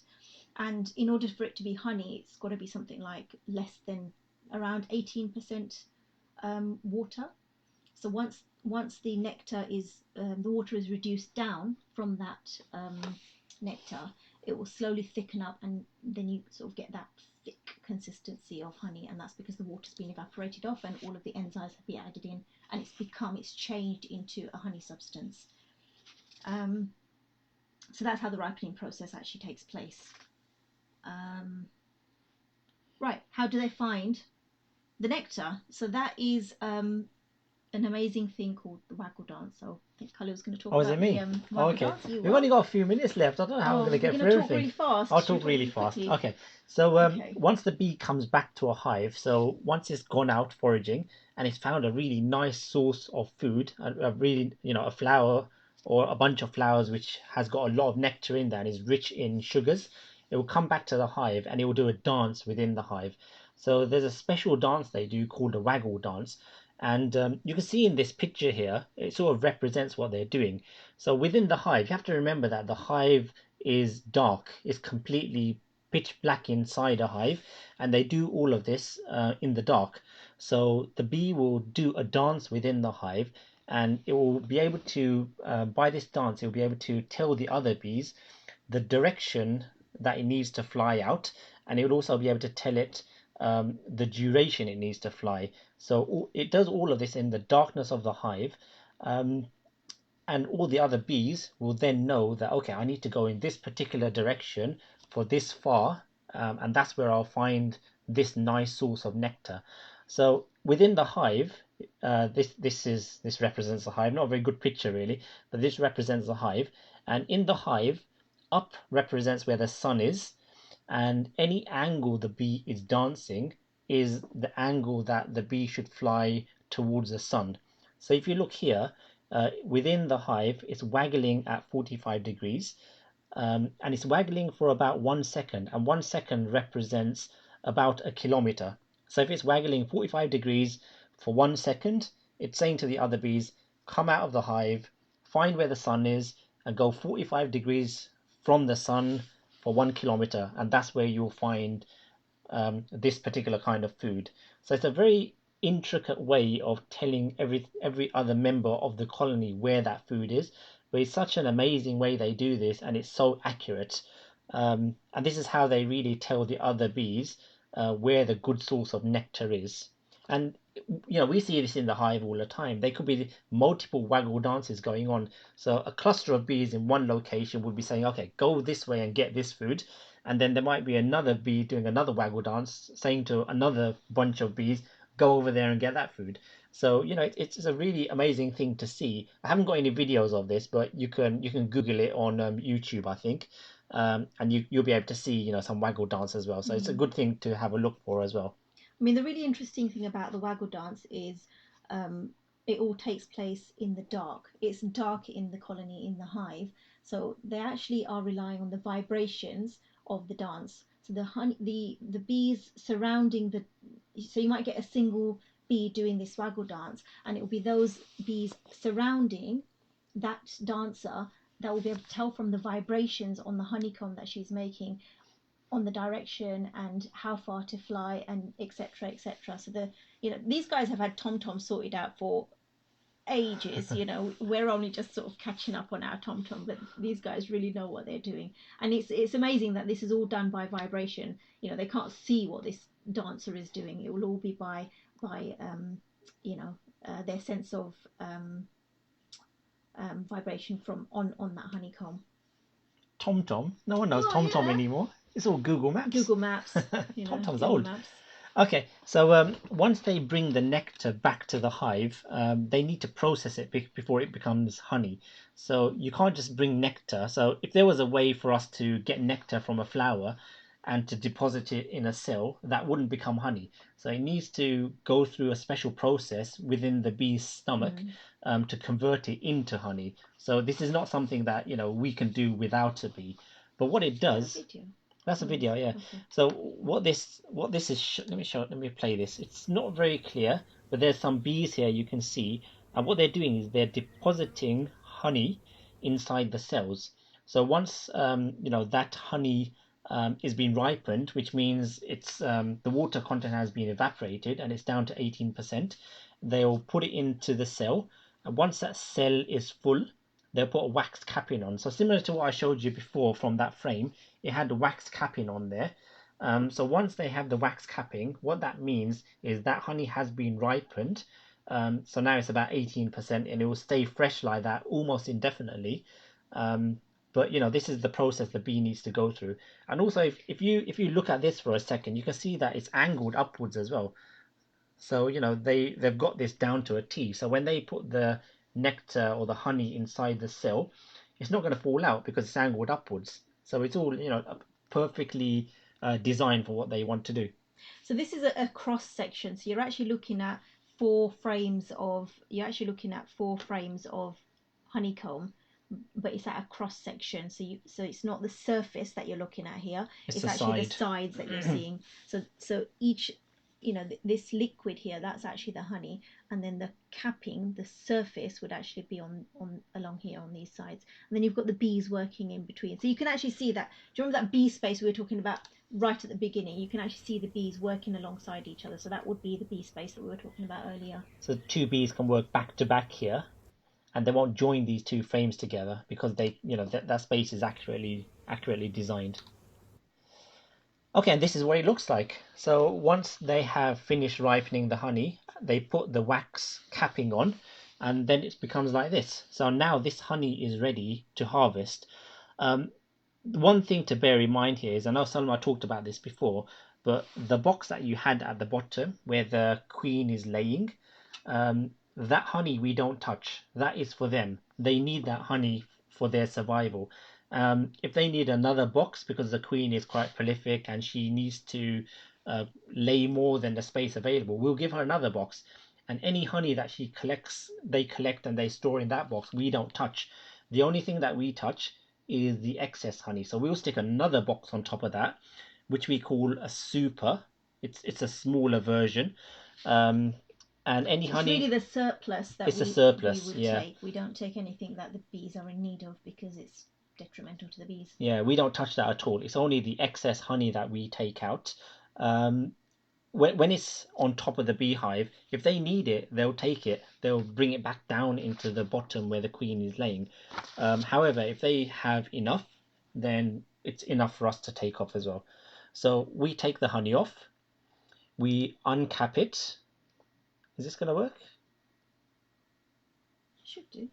and in order for it to be honey, it's got to be something like less than around 18% water. So once the nectar is the water is reduced down from that nectar, it will slowly thicken up, and then you sort of get that thick consistency of honey, and that's because the water's been evaporated off and all of the enzymes have been added in, and it's changed into a honey substance. So that's how the ripening process actually takes place. Right, how do they find the nectar? So that is an amazing thing called the Waggle Dance. So I think Cully was going to talk about it me? the Waggle Dance. We've only got a few minutes left. I don't know how I'm going to get through everything. Really fast. I'll talk really fast. Okay. So once the bee comes back to a hive, so once it's gone out foraging and it's found a really nice source of food, a really, a flower or a bunch of flowers which has got a lot of nectar in there and is rich in sugars, it will come back to the hive and it will do a dance within the hive. So there's a special dance they do called the Waggle Dance. And you can see in this picture here, it sort of represents what they're doing. So within the hive, you have to remember that the hive is dark. It's completely pitch black inside a hive. And they do all of this in the dark. So the bee will do a dance within the hive. And it will be able to, by this dance, it will be able to tell the other bees the direction that it needs to fly out. And it will also be able to tell it the duration it needs to fly. So it does all of this in the darkness of the hive, and all the other bees will then know that, okay, I need to go in this particular direction for this far, and that's where I'll find this nice source of nectar. So within the hive, this represents the hive. Not a very good picture really, but this represents the hive. And in the hive, up represents where the sun is. and any angle the bee is dancing is the angle that the bee should fly towards the sun. So if you look here, within the hive, it's waggling at 45 degrees, and it's waggling for about 1 second, and 1 second represents about a kilometer. So if it's waggling 45 degrees for 1 second, it's saying to the other bees, come out of the hive, find where the sun is, and go 45 degrees from the sun for 1 kilometer, and that's where you'll find this particular kind of food. So it's a very intricate way of telling every other member of the colony where that food is. But it's such an amazing way they do this, and it's so accurate. And this is how they really tell the other bees where the good source of nectar is. And we see this in the hive all the time. There could be multiple waggle dances going on. So a cluster of bees in one location would be saying, "Okay, go this way and get this food," and then there might be another bee doing another waggle dance, saying to another bunch of bees, "Go over there and get that food." So it's a really amazing thing to see. I haven't got any videos of this, but you can Google it on YouTube, I think, and you'll be able to see some waggle dance as well. So it's a good thing to have a look for as well. I mean, the really interesting thing about the waggle dance is it all takes place in the dark. It's dark in the colony, in the hive. So they actually are relying on the vibrations of the dance. So the bees surrounding so you might get a single bee doing this waggle dance, and it will be those bees surrounding that dancer that will be able to tell from the vibrations on the honeycomb that she's making on the direction and how far to fly, and etc etc. So these guys have had tom-tom sorted out for ages. We're only just sort of catching up on our tom-tom, but these guys really know what they're doing. And it's amazing that this is all done by vibration. They can't see what this dancer is doing. It will all be by their sense of vibration from on that honeycomb. TomTom? No one knows TomTom anymore. It's all Google Maps. Google Maps. TomTom's Google old. Maps. Okay, so once they bring the nectar back to the hive, they need to process it before it becomes honey. So you can't just bring nectar. So if there was a way for us to get nectar from a flower and to deposit it in a cell, that wouldn't become honey. So it needs to go through a special process within the bee's stomach to convert it into honey. So this is not something that we can do without a bee. But what it does. That's a video, yeah. Okay. So what this is, let me play this. It's not very clear, but there's some bees here you can see, and what they're doing is they're depositing honey inside the cells. So once that honey is being ripened, which means it's the water content has been evaporated and it's down to 18%, they'll put it into the cell, and once that cell is full, they'll put a wax capping on. So similar to what I showed you before from that frame, it had the wax capping on there. So once they have the wax capping, what that means is that honey has been ripened. So now it's about 18%, and it will stay fresh like that almost indefinitely. But this is the process the bee needs to go through. And also, if you look at this for a second, you can see that it's angled upwards as well. So they've got this down to a T. So when they put the nectar or the honey inside the cell, it's not going to fall out because it's angled upwards. So it's all perfectly designed for what they want to do. So this is a cross section. So you're actually looking at four frames of honeycomb, but it's at a cross section. So it's not the surface that you're looking at here. It's actually the sides that you're seeing. So each this liquid here, that's actually the honey, and then the capping, the surface, would actually be on along here on these sides, and then you've got the bees working in between. So you can actually see that. Do you remember that bee space we were talking about right at the beginning? You can actually see the bees working alongside each other. So that would be the bee space that we were talking about earlier. So two bees can work back to back here, and they won't join these two frames together because they that space is accurately designed. Okay, and this is what it looks like. So once they have finished ripening the honey, they put the wax capping on, and then it becomes like this. So now this honey is ready to harvest. One thing to bear in mind here is, I know Salma talked about this before, but the box that you had at the bottom where the queen is laying, that honey we don't touch. That is for them. They need that honey for their survival. If they need another box because the queen is quite prolific and she needs to lay more than the space available, we'll give her another box. And any honey that she collects, they collect and they store in that box. We don't touch. The only thing that we touch is the excess honey. So we'll stick another box on top of that, which we call a super. It's a smaller version. Um, and any It's honey, really the surplus that it's a we surplus. would Yeah. take. We don't take anything that the bees are in need of because it's detrimental to the bees. Yeah, we don't touch that at all. It's only the excess honey that we take out. Um, when it's on top of the beehive, if they need it, they'll take it. They'll bring it back down into the bottom where the queen is laying. However, if they have enough, then it's enough for us to take off as well. So we take the honey off, we uncap it. Is this going to work? Should do.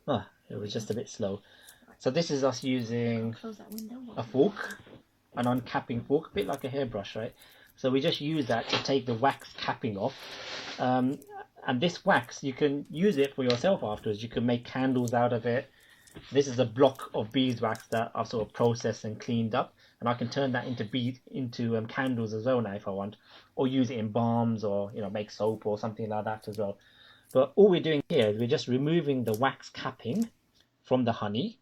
Ah, it was just a bit slow. So this is us using Close that window. a fork, an uncapping fork, a bit like a hairbrush, right? So we just use that to take the wax capping off. And this wax, you can use it for yourself afterwards. You can make candles out of it. This is a block of beeswax that I've sort of processed and cleaned up, and I can turn that into candles as well now if I want, or use it in balms, or make soap or something like that as well. But all we're doing here is we're just removing the wax capping from the honey.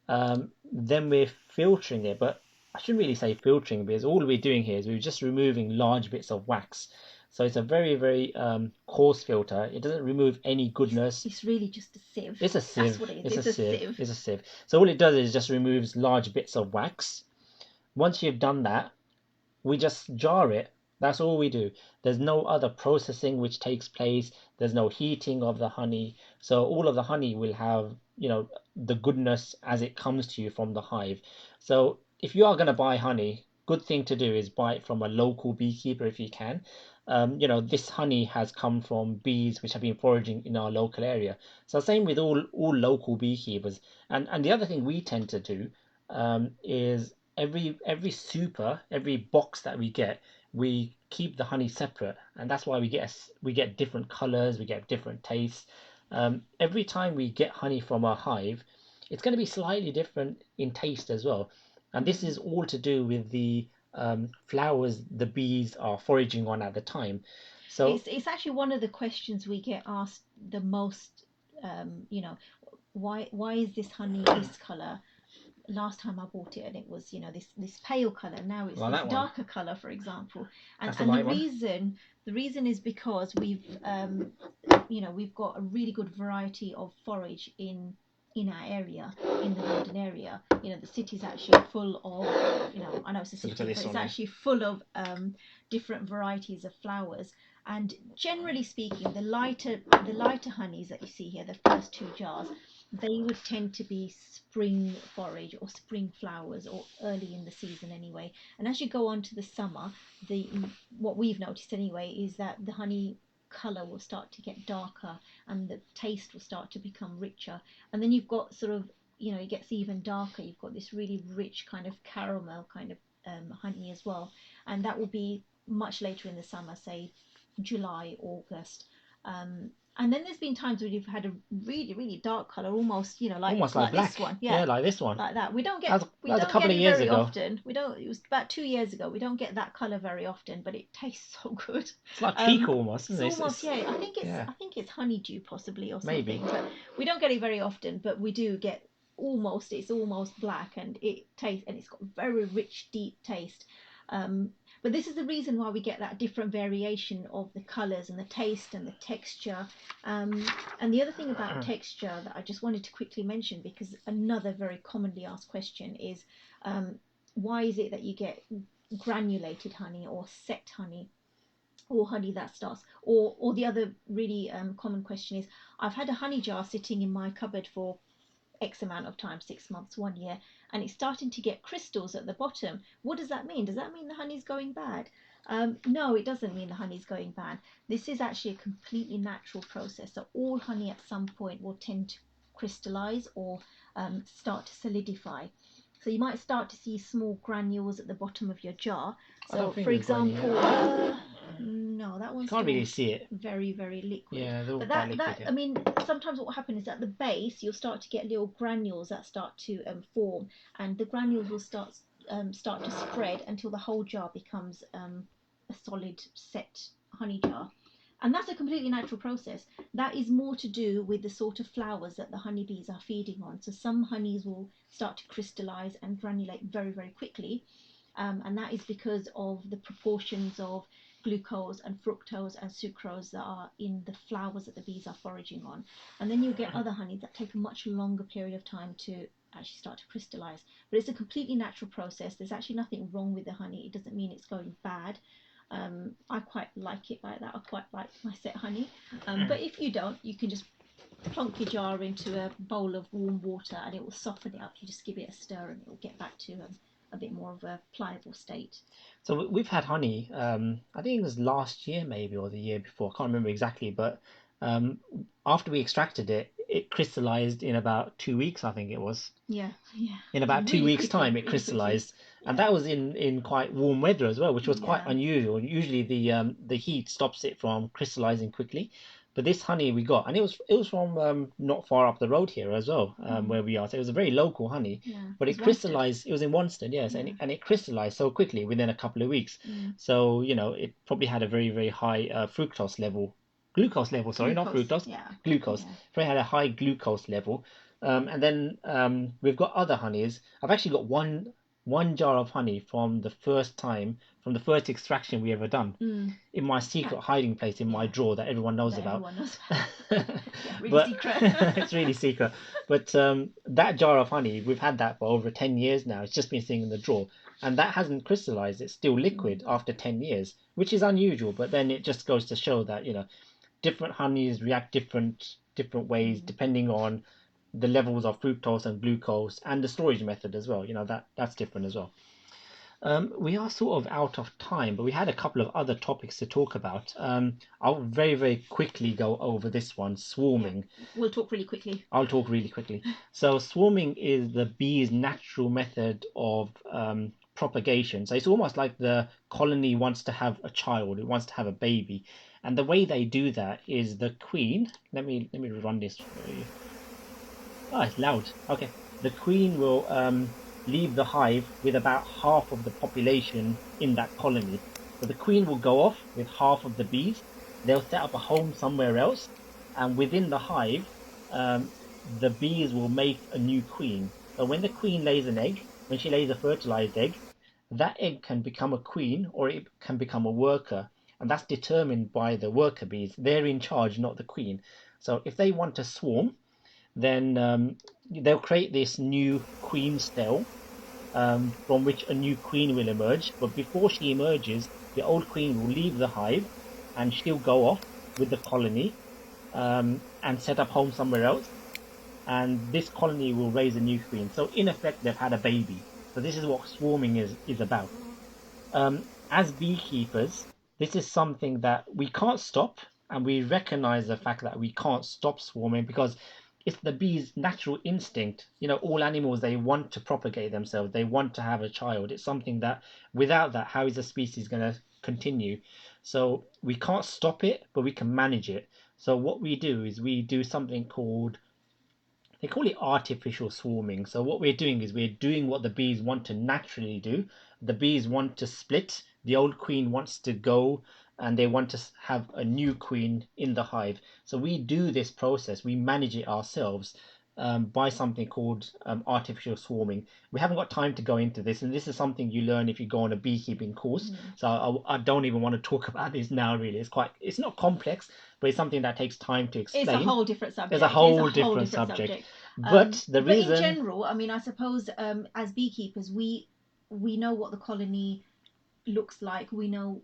Then we're filtering it, but I shouldn't really say filtering because all we're doing here is we're just removing large bits of wax. So it's a very, very coarse filter. It doesn't remove any goodness. It's really just a sieve. It's a sieve. That's what it is. It's a sieve. It's a sieve. So all it does is just removes large bits of wax. Once you've done that, we just jar it. That's all we do. There's no other processing which takes place. There's no heating of the honey. So all of the honey will have, the goodness as it comes to you from the hive. So if you are going to buy honey, good thing to do is buy it from a local beekeeper if you can. This honey has come from bees which have been foraging in our local area. So same with all local beekeepers. And the other thing we tend to do is every box that we get, we keep the honey separate, and that's why we get different colors, we get different tastes. Every time we get honey from our hive, it's going to be slightly different in taste as well, and this is all to do with the flowers the bees are foraging on at the time. So it's actually one of the questions we get asked the most. Why is this honey this color? Last time I bought it and it was this pale color. Now it's this darker color, for example. And the reason is because we've got a really good variety of forage in our area, in the London area. The city's actually full of I know it's a city, but it's actually full of different varieties of flowers. And generally speaking, the lighter honeys that you see here, the first two jars, they would tend to be spring forage or spring flowers, or early in the season anyway. And as you go on to the summer, what we've noticed anyway is that the honey colour will start to get darker and the taste will start to become richer. And then you've got sort of, it gets even darker. You've got this really rich kind of caramel kind of honey as well. And that will be much later in the summer, say July, August. And then there's been times where you've had a really, really dark colour, almost like black. This one. Yeah, like this one. Like that. We don't get that was a couple of years very ago. Often. We don't. It was about 2 years ago. We don't get that colour very often, but it tastes so good. It's like treacle almost, isn't it? Almost, yeah. I think it's honeydew possibly or something. Maybe. But we don't get it very often, but we do get it's almost black, and it tastes, and it's got very rich, deep taste. But this is the reason why we get that different variation of the colours and the taste and the texture. And the other thing about texture that I just wanted to quickly mention, because another very commonly asked question is, why is it that you get granulated honey or set honey, or honey that starts, or the other really common question is, I've had a honey jar sitting in my cupboard for X amount of time, 6 months, 1 year, and it's starting to get crystals at the bottom. What does that mean? Does that mean the honey's going bad? No, it doesn't mean the honey's going bad. This is actually a completely natural process. So all honey at some point will tend to crystallize or start to solidify. So you might start to see small granules at the bottom of your jar. So for example, No, that You one's can't still really see it. very, very liquid. Yeah, they're all But quite that liquid. that Yeah. I mean, sometimes what happens is at the base you'll start to get little granules that start to form, and the granules will start to spread until the whole jar becomes a solid set honey jar. And that's a completely natural process. That is more to do with the sort of flowers that the honeybees are feeding on. So some honeys will start to crystallize and granulate very, very quickly, and that is because of the proportions of glucose and fructose and sucrose that are in the flowers that the bees are foraging on. And then you'll get other honeys that take a much longer period of time to actually start to crystallize. But it's a completely natural process. There's actually nothing wrong with the honey. It doesn't mean it's going bad. I quite like it like that. I quite like my set honey. But if you don't, you can just plonk your jar into a bowl of warm water and it will soften it up. You just give it a stir and it will get back to a bit more of a pliable state. So we've had honey. I think it was last year maybe or the year before. I can't remember exactly, but um, after we extracted it, it crystallized in about 2 weeks. I think it was. Yeah, yeah. In about two Really weeks' quickly, time, it really quickly. crystallized, and Yeah. that was in quite warm weather as well, which was quite Yeah. unusual. Usually the heat stops it from crystallizing quickly, but this honey we got, and it was from not far up the road here as well, where we are. So it was a very local honey, Yeah. but it It's Wanstead. crystallized. It was in Wanstead, yes, Yeah. and it crystallized so quickly within a couple of weeks. Mm. So it probably had a very very high fructose level, glucose level. Sorry, not Glucose. fructose, Yeah. glucose. Yeah. Probably had a high glucose level. And then we've got other honeys. I've actually got one jar of honey from the first time, from the first extraction we ever done, Mm. in my secret hiding place in my Yeah. drawer that everyone knows That about. everyone knows about. Yeah, really But secret. it's really secret. But that jar of honey, we've had that for over 10 years now. It's just been sitting in the drawer. And that hasn't crystallized. It's still liquid after 10 years, which is unusual. But then it just goes to show that, different honeys react different ways depending on the levels of fructose and glucose and the storage method as well. That's different as well. We are sort of out of time, but we had a couple of other topics to talk about. I'll very, very quickly go over this one, swarming. Yeah. We'll talk really quickly. I'll talk really quickly. So, swarming is the bee's natural method of propagation. So, it's almost like the colony wants to have a child, it wants to have a baby. And the way they do that is the queen. Let me run this for you. Oh, it's loud. Okay. The queen will leave the hive with about half of the population in that colony. So the queen will go off with half of the bees. They'll set up a home somewhere else, and within the hive, um, the bees will make a new queen. So when the queen lays an egg, when she lays a fertilized egg, that egg can become a queen or it can become a worker, and that's determined by the worker bees. They're in charge, not the queen. So if they want to swarm, then they'll create this new queen cell from which a new queen will emerge. But before she emerges, the old queen will leave the hive and she'll go off with the colony and set up home somewhere else. And this colony will raise a new queen. So in effect, they've had a baby. So this is what swarming is about. As beekeepers, this is something that we can't stop, and we recognize the fact that we can't stop swarming because it's the bee's natural instinct. All animals, they want to propagate themselves, they want to have a child. It's something that without that, how is a species going to continue? So we can't stop it, but we can manage it. So what we do is we do something called, they call it artificial swarming. So what we're doing is we're doing what the bees want to naturally do. The bees want to split. The old queen wants to go, and they want to have a new queen in the hive. So we do this process. We manage it ourselves by something called artificial swarming. We haven't got time to go into this, and this is something you learn if you go on a beekeeping course. So I don't even want to talk about this now. Really, it's not complex, but it's something that takes time to explain. It's a whole different subject. It's a whole different subject. But the But in reason, general, I mean, I suppose as beekeepers, we know what the colony looks like. We know,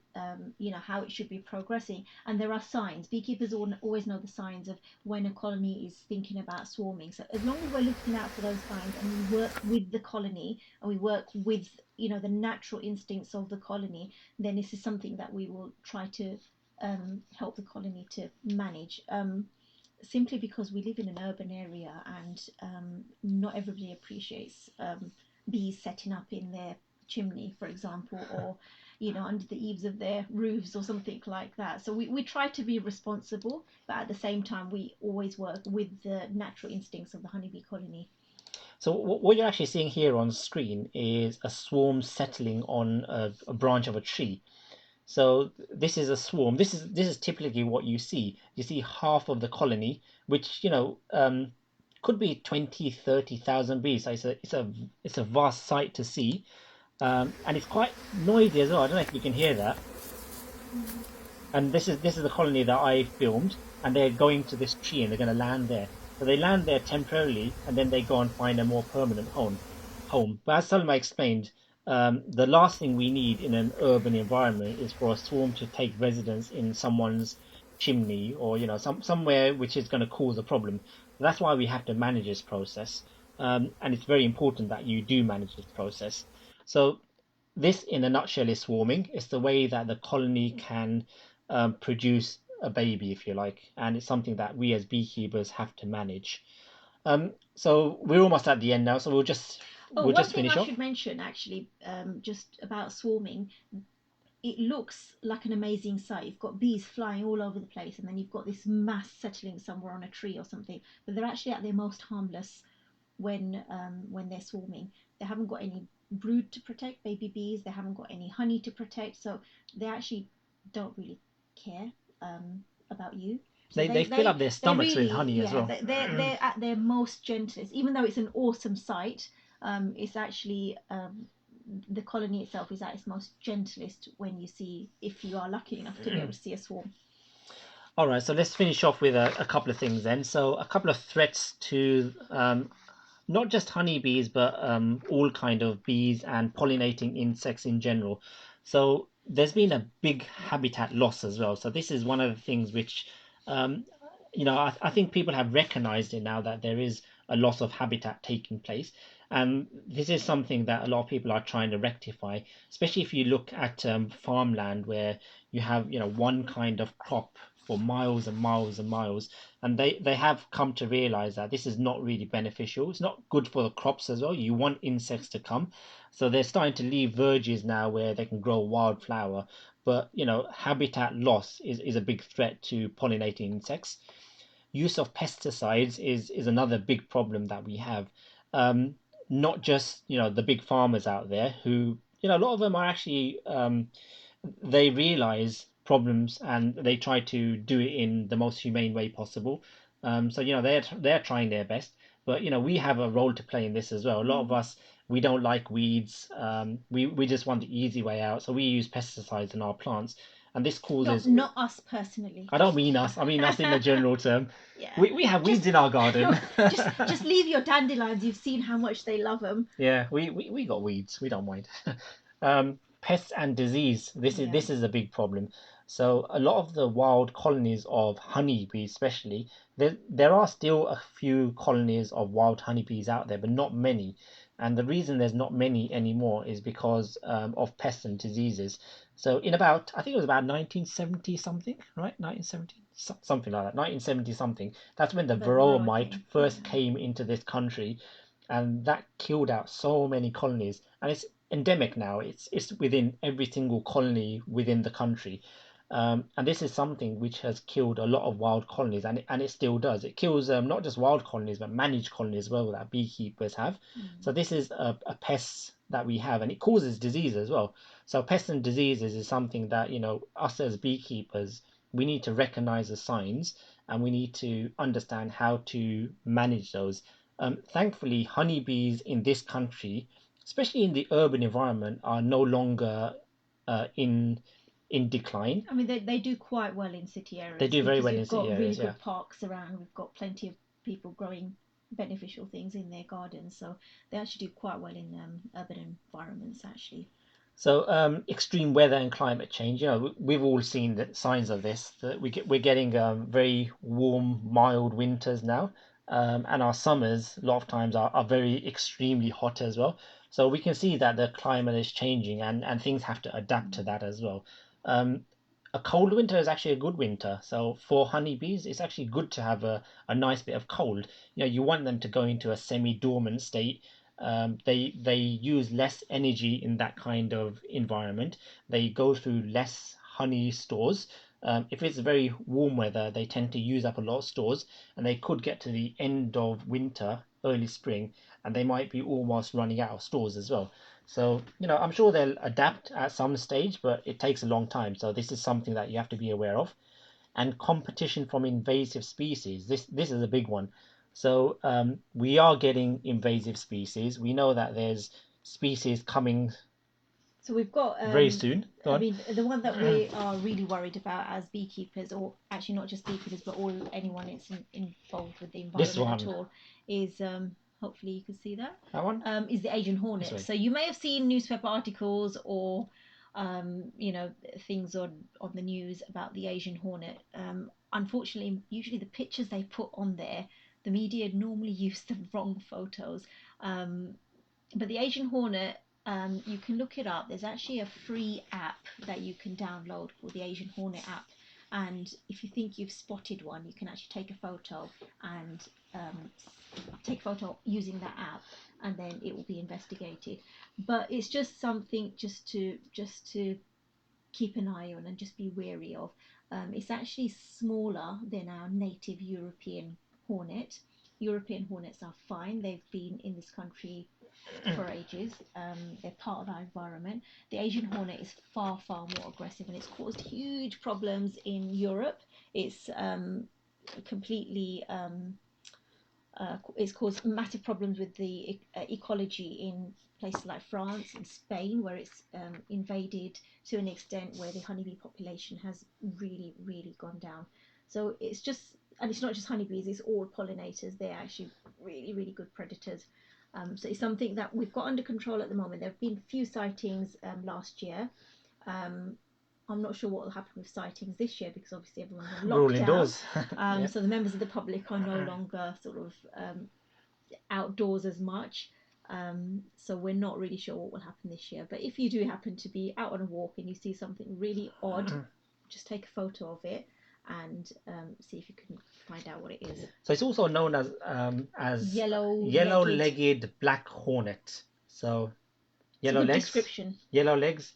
how it should be progressing, and there are signs. Beekeepers always know the signs of when a colony is thinking about swarming. So as long as we're looking out for those signs and we work with the colony and we work with the natural instincts of the colony, then this is something that we will try to help the colony to manage. Simply because we live in an urban area and not everybody appreciates bees setting up in their chimney, for example, or under the eaves of their roofs or something like that. So we try to be responsible, but at the same time, we always work with the natural instincts of the honeybee colony. So what you're actually seeing here on screen is a swarm settling on a branch of a tree. So this is a swarm. This is typically what you see. You see half of the colony, which could be 20, 30,000 bees. So it's a vast sight to see, and it's quite noisy as well. I don't know if you can hear that. And this is the colony that I filmed, and they're going to this tree and they're going to land there. So they land there temporarily, and then they go and find a more permanent home. But as Salma explained, the last thing we need in an urban environment is for a swarm to take residence in someone's chimney or somewhere which is going to cause a problem. That's why we have to manage this process, and it's very important that you do manage this process. So this, in a nutshell, is swarming. It's the way that the colony can produce a baby, if you like, and it's something that we as beekeepers have to manage. So we're almost at the end now, so Oh, we'll one just thing finish I off. should mention actually, just about swarming, it looks like an amazing sight. You've got bees flying all over the place, and then you've got this mass settling somewhere on a tree or something. But they're actually at their most harmless when they're swarming. They haven't got any brood to protect, baby bees. They haven't got any honey to protect, so they actually don't really care about you. So They fill up their they stomachs with really, honey as yeah, well. they're at their most gentlest. Even though it's an awesome sight, it's actually the colony itself is at its most gentlest when you see, if you are lucky enough to be able to see a swarm. All right, so let's finish off with a couple of things then. So a couple of threats to not just honeybees, but all kind of bees and pollinating insects in general. So there's been a big habitat loss as well. So this is one of the things which, um, I think people have recognized it now that there is a loss of habitat taking place. And this is something that a lot of people are trying to rectify, especially if you look at farmland where you have, one kind of crop for miles and miles and miles, and they have come to realize that this is not really beneficial. It's not good for the crops as well. You want insects to come, so they're starting to leave verges now where they can grow wildflower. But habitat loss is a big threat to pollinating insects. Use of pesticides is another big problem that we have. Um, Not just the big farmers out there who a lot of them are actually they realize problems and they try to do it in the most humane way possible. So they're trying their best, but we have a role to play in this as well. A lot of Mm. us, we don't like weeds. We just want the easy way out, so we use pesticides in our plants, and this Not causes. not us personally. I don't mean us. I mean us in the general term. Yeah, We have just weeds in our garden. just leave your dandelions. You've seen how much they love them. Yeah, we got weeds. We don't mind. Pests and disease. This is Yeah. this is a big problem. So a lot of the wild colonies of honeybees, especially, there are still a few colonies of wild honeybees out there, but not many. And the reason there's not many anymore is because of pests and diseases. So in about, I think it was about 1970 something, right? 1970, something like that. 1970 something. That's when the The varroa varroa mite came. first Yeah. came into this country, and that killed out so many colonies, and it's endemic now. It's within every single colony within the country, and this is something which has killed a lot of wild colonies, and it still does. It kills not just wild colonies but managed colonies as well that beekeepers have. Mm. So this is a pest that we have, and it causes disease as well. So pests and diseases is something that us as beekeepers, we need to recognize the signs, and we need to understand how to manage those. Thankfully, honeybees in this country, especially in the urban environment, are no longer in decline. I mean, they do quite well in city They areas do very because well in we've city got really areas, yeah. good parks around. We've got plenty of people growing beneficial things in their gardens, so they actually do quite well in urban environments. Actually, So extreme weather and climate change, we've all seen the signs of this. That we're getting very warm, mild winters now, and our summers a lot of times are very extremely hot as well. So we can see that the climate is changing, and things have to adapt to that as well. Um, a cold winter is actually a good winter. So for honeybees, it's actually good to have a nice bit of cold. You want them to go into a semi-dormant state, They use less energy in that kind of environment. They go through less honey stores. If it's very warm weather, they tend to use up a lot of stores, and they could get to the end of winter, early spring, and they might be almost running out of stores as well. So, I'm sure they'll adapt at some stage, but it takes a long time. So this is something that you have to be aware of. And competition from invasive species. This is a big one. So we are getting invasive species. We know that there's species coming So we've got very soon. Go I on. mean, the one that we are really worried about as beekeepers, or actually not just beekeepers, but anyone that's involved with the environment at all, is hopefully you can see that. That one? Is the Asian hornet. So you may have seen newspaper articles or things on the news about the Asian hornet. Unfortunately, usually the pictures they put on there, the media normally use the wrong photos. But the Asian hornet, you can look it up. There's actually a free app that you can download called the Asian Hornet app. And if you think you've spotted one, you can actually take a photo and take a photo using that app, and then it will be investigated. But it's just something just to keep an eye on and just be wary of. It's actually smaller than our native European hornet. European hornets are fine. They've been in this country for ages. They're part of our environment. The Asian hornet is far, far more aggressive, and it's caused huge problems in Europe. It's completely it's caused massive problems with the ecology in places like France and Spain, where it's invaded to an extent where the honeybee population has really, really gone down. So it's just, and it's not just honeybees, it's all pollinators. They're actually really, really good predators. So it's something that we've got under control at the moment. There have been a few sightings last year. I'm not sure what will happen with sightings this year, because obviously everyone's on lockdown. We're all indoors. Yeah. So the members of the public are no longer sort of outdoors as much. So we're not really sure what will happen this year. But if you do happen to be out on a walk and you see something really odd, just take a photo of it and see if you can find out what it is. So it's also known as yellow-legged black hornet. So yellow legs, description. Yellow legs,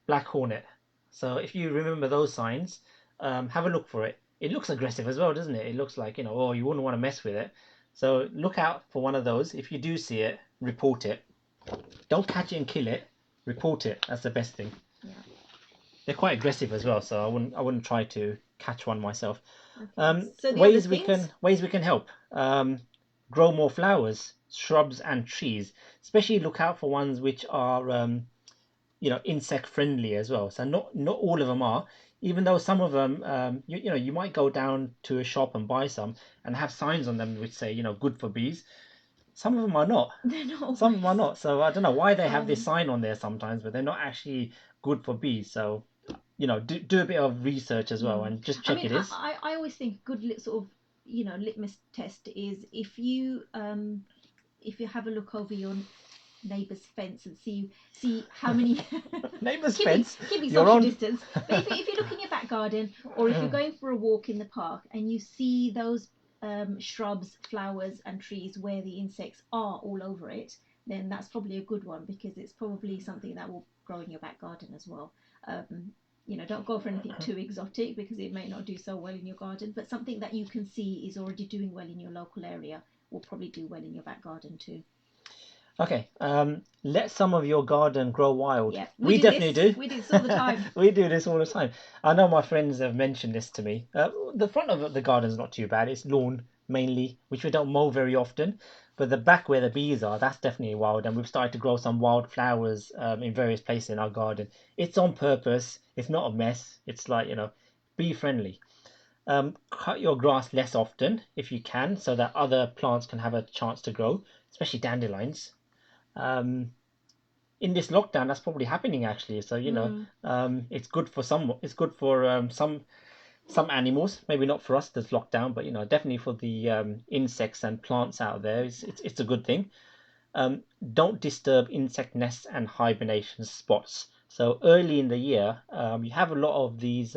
black hornet. So if you remember those signs, have a look for it. It looks aggressive as well, doesn't it? It looks like, you wouldn't want to mess with it. So look out for one of those. If you do see it, report it. Don't catch it and kill it. Report it. That's the best thing. Yeah. They're quite aggressive as well, so I wouldn't try to catch one myself. Okay. So ways we can help. Grow more flowers, shrubs and trees. Especially look out for ones which are insect friendly as well. So not all of them are, even though some of them you might go down to a shop and buy some and have signs on them which say good for bees. Some of them are not. They're not. Some of them are not. So I don't know why they have this sign on there sometimes, but they're not actually good for bees. So do a bit of research as well and just check it is. I always think a good sort of litmus test is if you have a look over your neighbour's fence and see how many neighbour's fence. Keeping social distance. But if you look in your back garden, or if you're going for a walk in the park and you see those shrubs, flowers and trees where the insects are all over it, then that's probably a good one, because it's probably something that will grow in your back garden as well. Don't go for anything too exotic, because it may not do so well in your garden, but something that you can see is already doing well in your local area will probably do well in your back garden too. Okay, let some of your garden grow wild. Yeah, we definitely do. We do this all the time. We do this all the time. I know my friends have mentioned this to me. The front of the garden's not too bad. It's lawn mainly, which we don't mow very often. But the back where the bees are, that's definitely wild. And we've started to grow some wild flowers in various places in our garden. It's on purpose. It's not a mess. It's like, bee friendly. Cut your grass less often if you can, so that other plants can have a chance to grow, especially dandelions. In this lockdown, that's probably happening actually. So it's good for some. It's good for some animals. Maybe not for us that's locked down, but definitely for the insects and plants out there. It's a good thing. Don't disturb insect nests and hibernation spots. So early in the year, you have a lot of these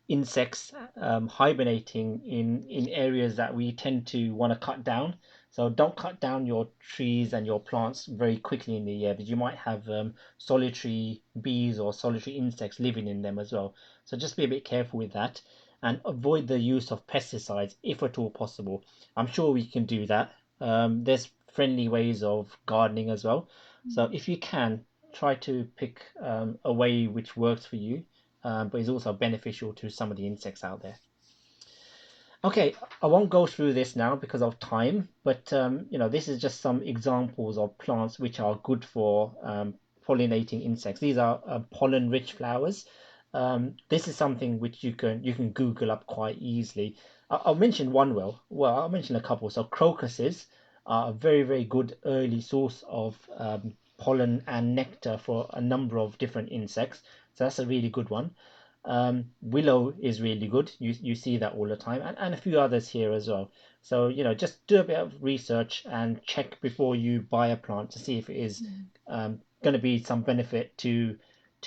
insects hibernating in areas that we tend to want to cut down. So don't cut down your trees and your plants very quickly in the year, because you might have solitary bees or solitary insects living in them as well. So just be a bit careful with that, and avoid the use of pesticides if at all possible. I'm sure we can do that. There's friendly ways of gardening as well. So if you can, try to pick a way which works for you, but is also beneficial to some of the insects out there. Okay, I won't go through this now because of time, but this is just some examples of plants which are good for pollinating insects. These are pollen-rich flowers. This is something which you can Google up quite easily. I'll mention one. I'll mention a couple. So crocuses are a very, very good early source of pollen and nectar for a number of different insects. So that's a really good one. Willow is really good. You see that all the time, and a few others here as well. So just do a bit of research and check before you buy a plant to see if it is going to be some benefit to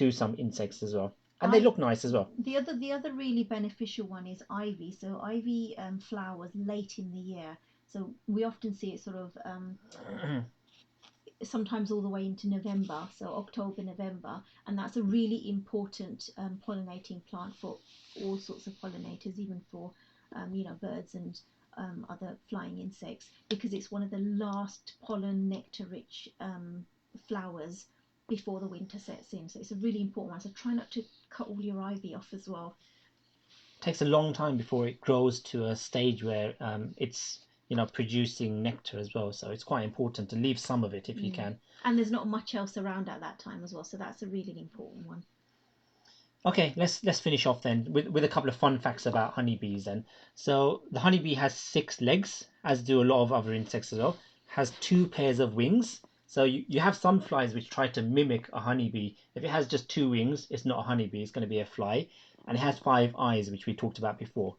some insects as well, and they look nice as well. The other really beneficial one is ivy. So ivy flowers late in the year. So we often see it sort of sometimes all the way into November, so October, November, and that's a really important pollinating plant for all sorts of pollinators, even for birds and other flying insects, because it's one of the last pollen nectar rich flowers before the winter sets in. So it's a really important one. So try not to cut all your ivy off as well. Takes a long time before it grows to a stage where it's producing nectar as well. So it's quite important to leave some of it if you can. And there's not much else around at that time as well, so that's a really important one. Okay, let's finish off then with a couple of fun facts about honeybees then. So the honeybee has 6 legs, as do a lot of other insects as well. Has 2 pairs of wings. So you have some flies which try to mimic a honeybee. If it has just 2 wings, it's not a honeybee, it's going to be a fly. And it has 5 eyes, which we talked about before.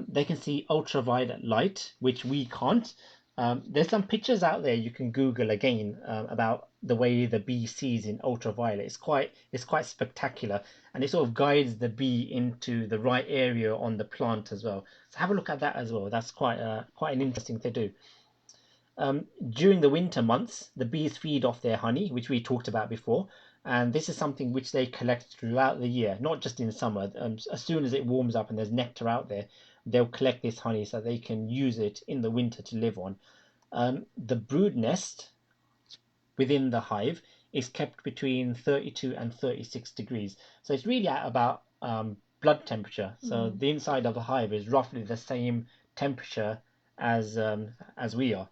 They can see ultraviolet light, which we can't. There's some pictures out there you can Google again about the way the bee sees in ultraviolet. It's quite spectacular, and it sort of guides the bee into the right area on the plant as well. So have a look at that as well. That's quite an interesting thing to do. During the winter months, the bees feed off their honey, which we talked about before, and this is something which they collect throughout the year, not just in summer. As soon as it warms up and there's nectar out there, they'll collect this honey so they can use it in the winter to live on. The brood nest within the hive is kept between 32 and 36 degrees. So it's really at about blood temperature. So the inside of the hive is roughly the same temperature as we are.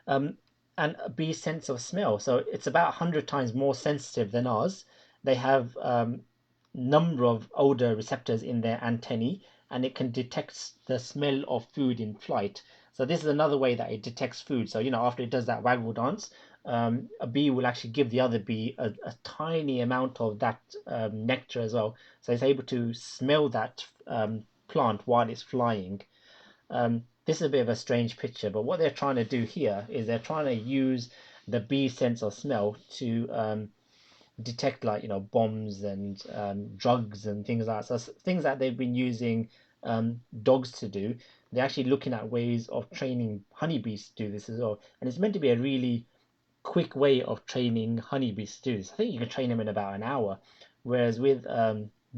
And a bee's sense of smell. So it's about 100 times more sensitive than ours. They have number of odor receptors in their antennae, and it can detect the smell of food in flight. So this is another way that it detects food. So after it does that waggle dance, a bee will actually give the other bee a tiny amount of that nectar as well. So it's able to smell that plant while it's flying. This is a bit of a strange picture, but what they're trying to do here is they're trying to use the bee sense of smell to detect, like, bombs and drugs and things like that. So things that they've been using dogs to do, they're actually looking at ways of training honeybees to do this as well. And it's meant to be a really quick way of training honeybees to do this. I think you can train them in about an hour, whereas with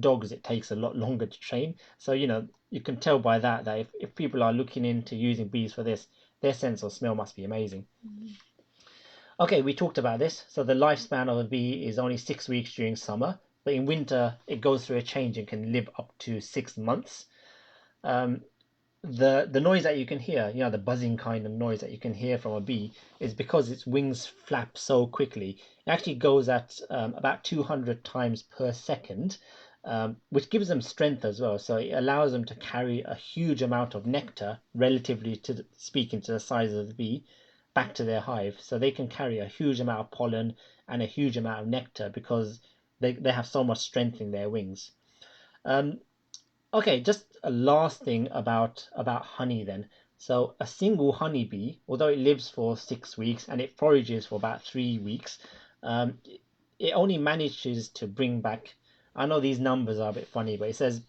dogs it takes a lot longer to train. So you can tell by that if people are looking into using bees for this, their sense of smell must be amazing. Okay, we talked about this. So the lifespan of a bee is only 6 weeks during summer, but in winter it goes through a change and can live up to 6 months. The noise that you can hear, the buzzing kind of noise that you can hear from a bee, is because its wings flap so quickly. It actually goes at about 200 times per second, which gives them strength as well. So it allows them to carry a huge amount of nectar, relatively to speaking to the size of the bee, back to their hive. So they can carry a huge amount of pollen and a huge amount of nectar because they have so much strength in their wings. Okay, just a last thing about honey then. So a single honeybee, although it lives for 6 weeks and it forages for about 3 weeks, it only manages to bring back. I know these numbers are a bit funny, but it says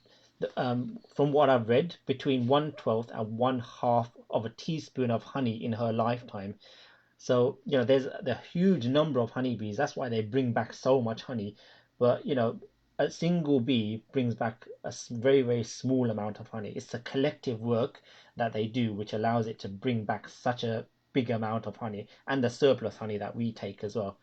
from what I've read, between 1/12 and 1/2 of a teaspoon of honey in her lifetime. So, there's a huge number of honeybees. That's why they bring back so much honey. But, a single bee brings back a very, very small amount of honey. It's the collective work that they do which allows it to bring back such a big amount of honey, and the surplus honey that we take as well.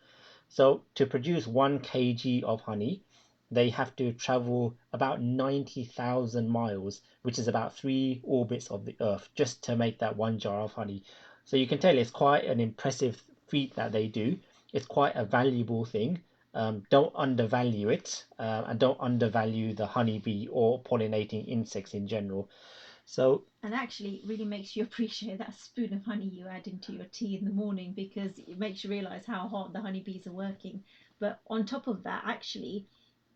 So, to produce 1 kg of honey, they have to travel about 90,000 miles, which is about 3 orbits of the Earth, just to make that 1 jar of honey. So you can tell it's quite an impressive feat that they do. It's quite a valuable thing. Don't undervalue it, and don't undervalue the honeybee or pollinating insects in general. So, and actually, it really makes you appreciate that spoon of honey you add into your tea in the morning, because it makes you realize how hard the honeybees are working. But on top of that, actually,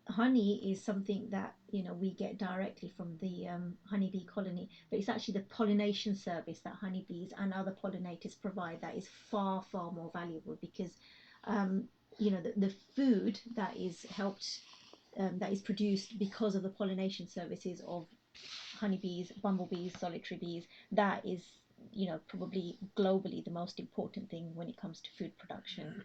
honey is something that we get directly from the honeybee colony, but it's actually the pollination service that honeybees and other pollinators provide that is far, far more valuable, because the food that is helped that is produced because of the pollination services of honeybees, bumblebees, solitary bees, that is probably globally the most important thing when it comes to food production.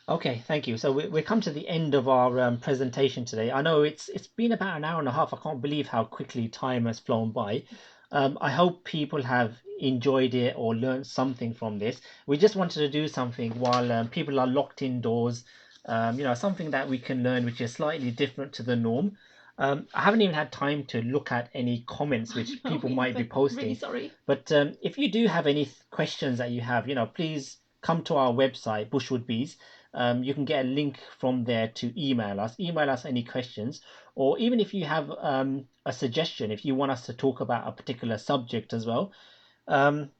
okay, thank you. So we come to the end of our presentation today. I know it's been about an hour and a half. I can't believe how quickly time has flown by. I hope people have enjoyed it or learned something from this. We just wanted to do something while people are locked indoors. Something that we can learn which is slightly different to the norm. I haven't even had time to look at any comments which people might be posting. Really sorry. But if you do have any questions that you have, please come to our website, Bushwood Bees. You can get a link from there to email us. Email us any questions, or even if you have a suggestion, if you want us to talk about a particular subject as well,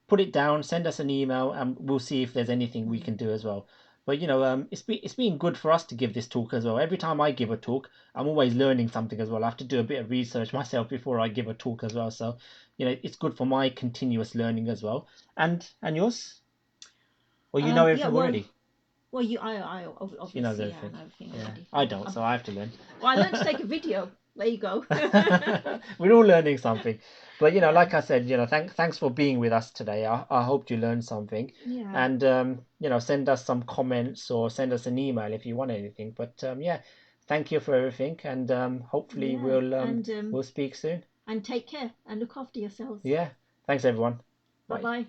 put it down, send us an email, and we'll see if there's anything we can do as well. But it's been good for us to give this talk as well. Every time I give a talk, I'm always learning something as well. I have to do a bit of research myself before I give a talk as well. So it's good for my continuous learning as well. And yours? Well, you know everything already. Well, I obviously know know everything. everything Yeah. already. I don't, so I have to learn. Well, I learned to take a video. There you go. We're all learning something. But Yeah. like I said, thanks for being with us today. I hope you learned something. Yeah. And send us some comments or send us an email if you want anything. But yeah, thank you for everything, and hopefully Yeah. we'll speak soon. And take care and look after yourselves. Yeah. Thanks everyone. Bye bye.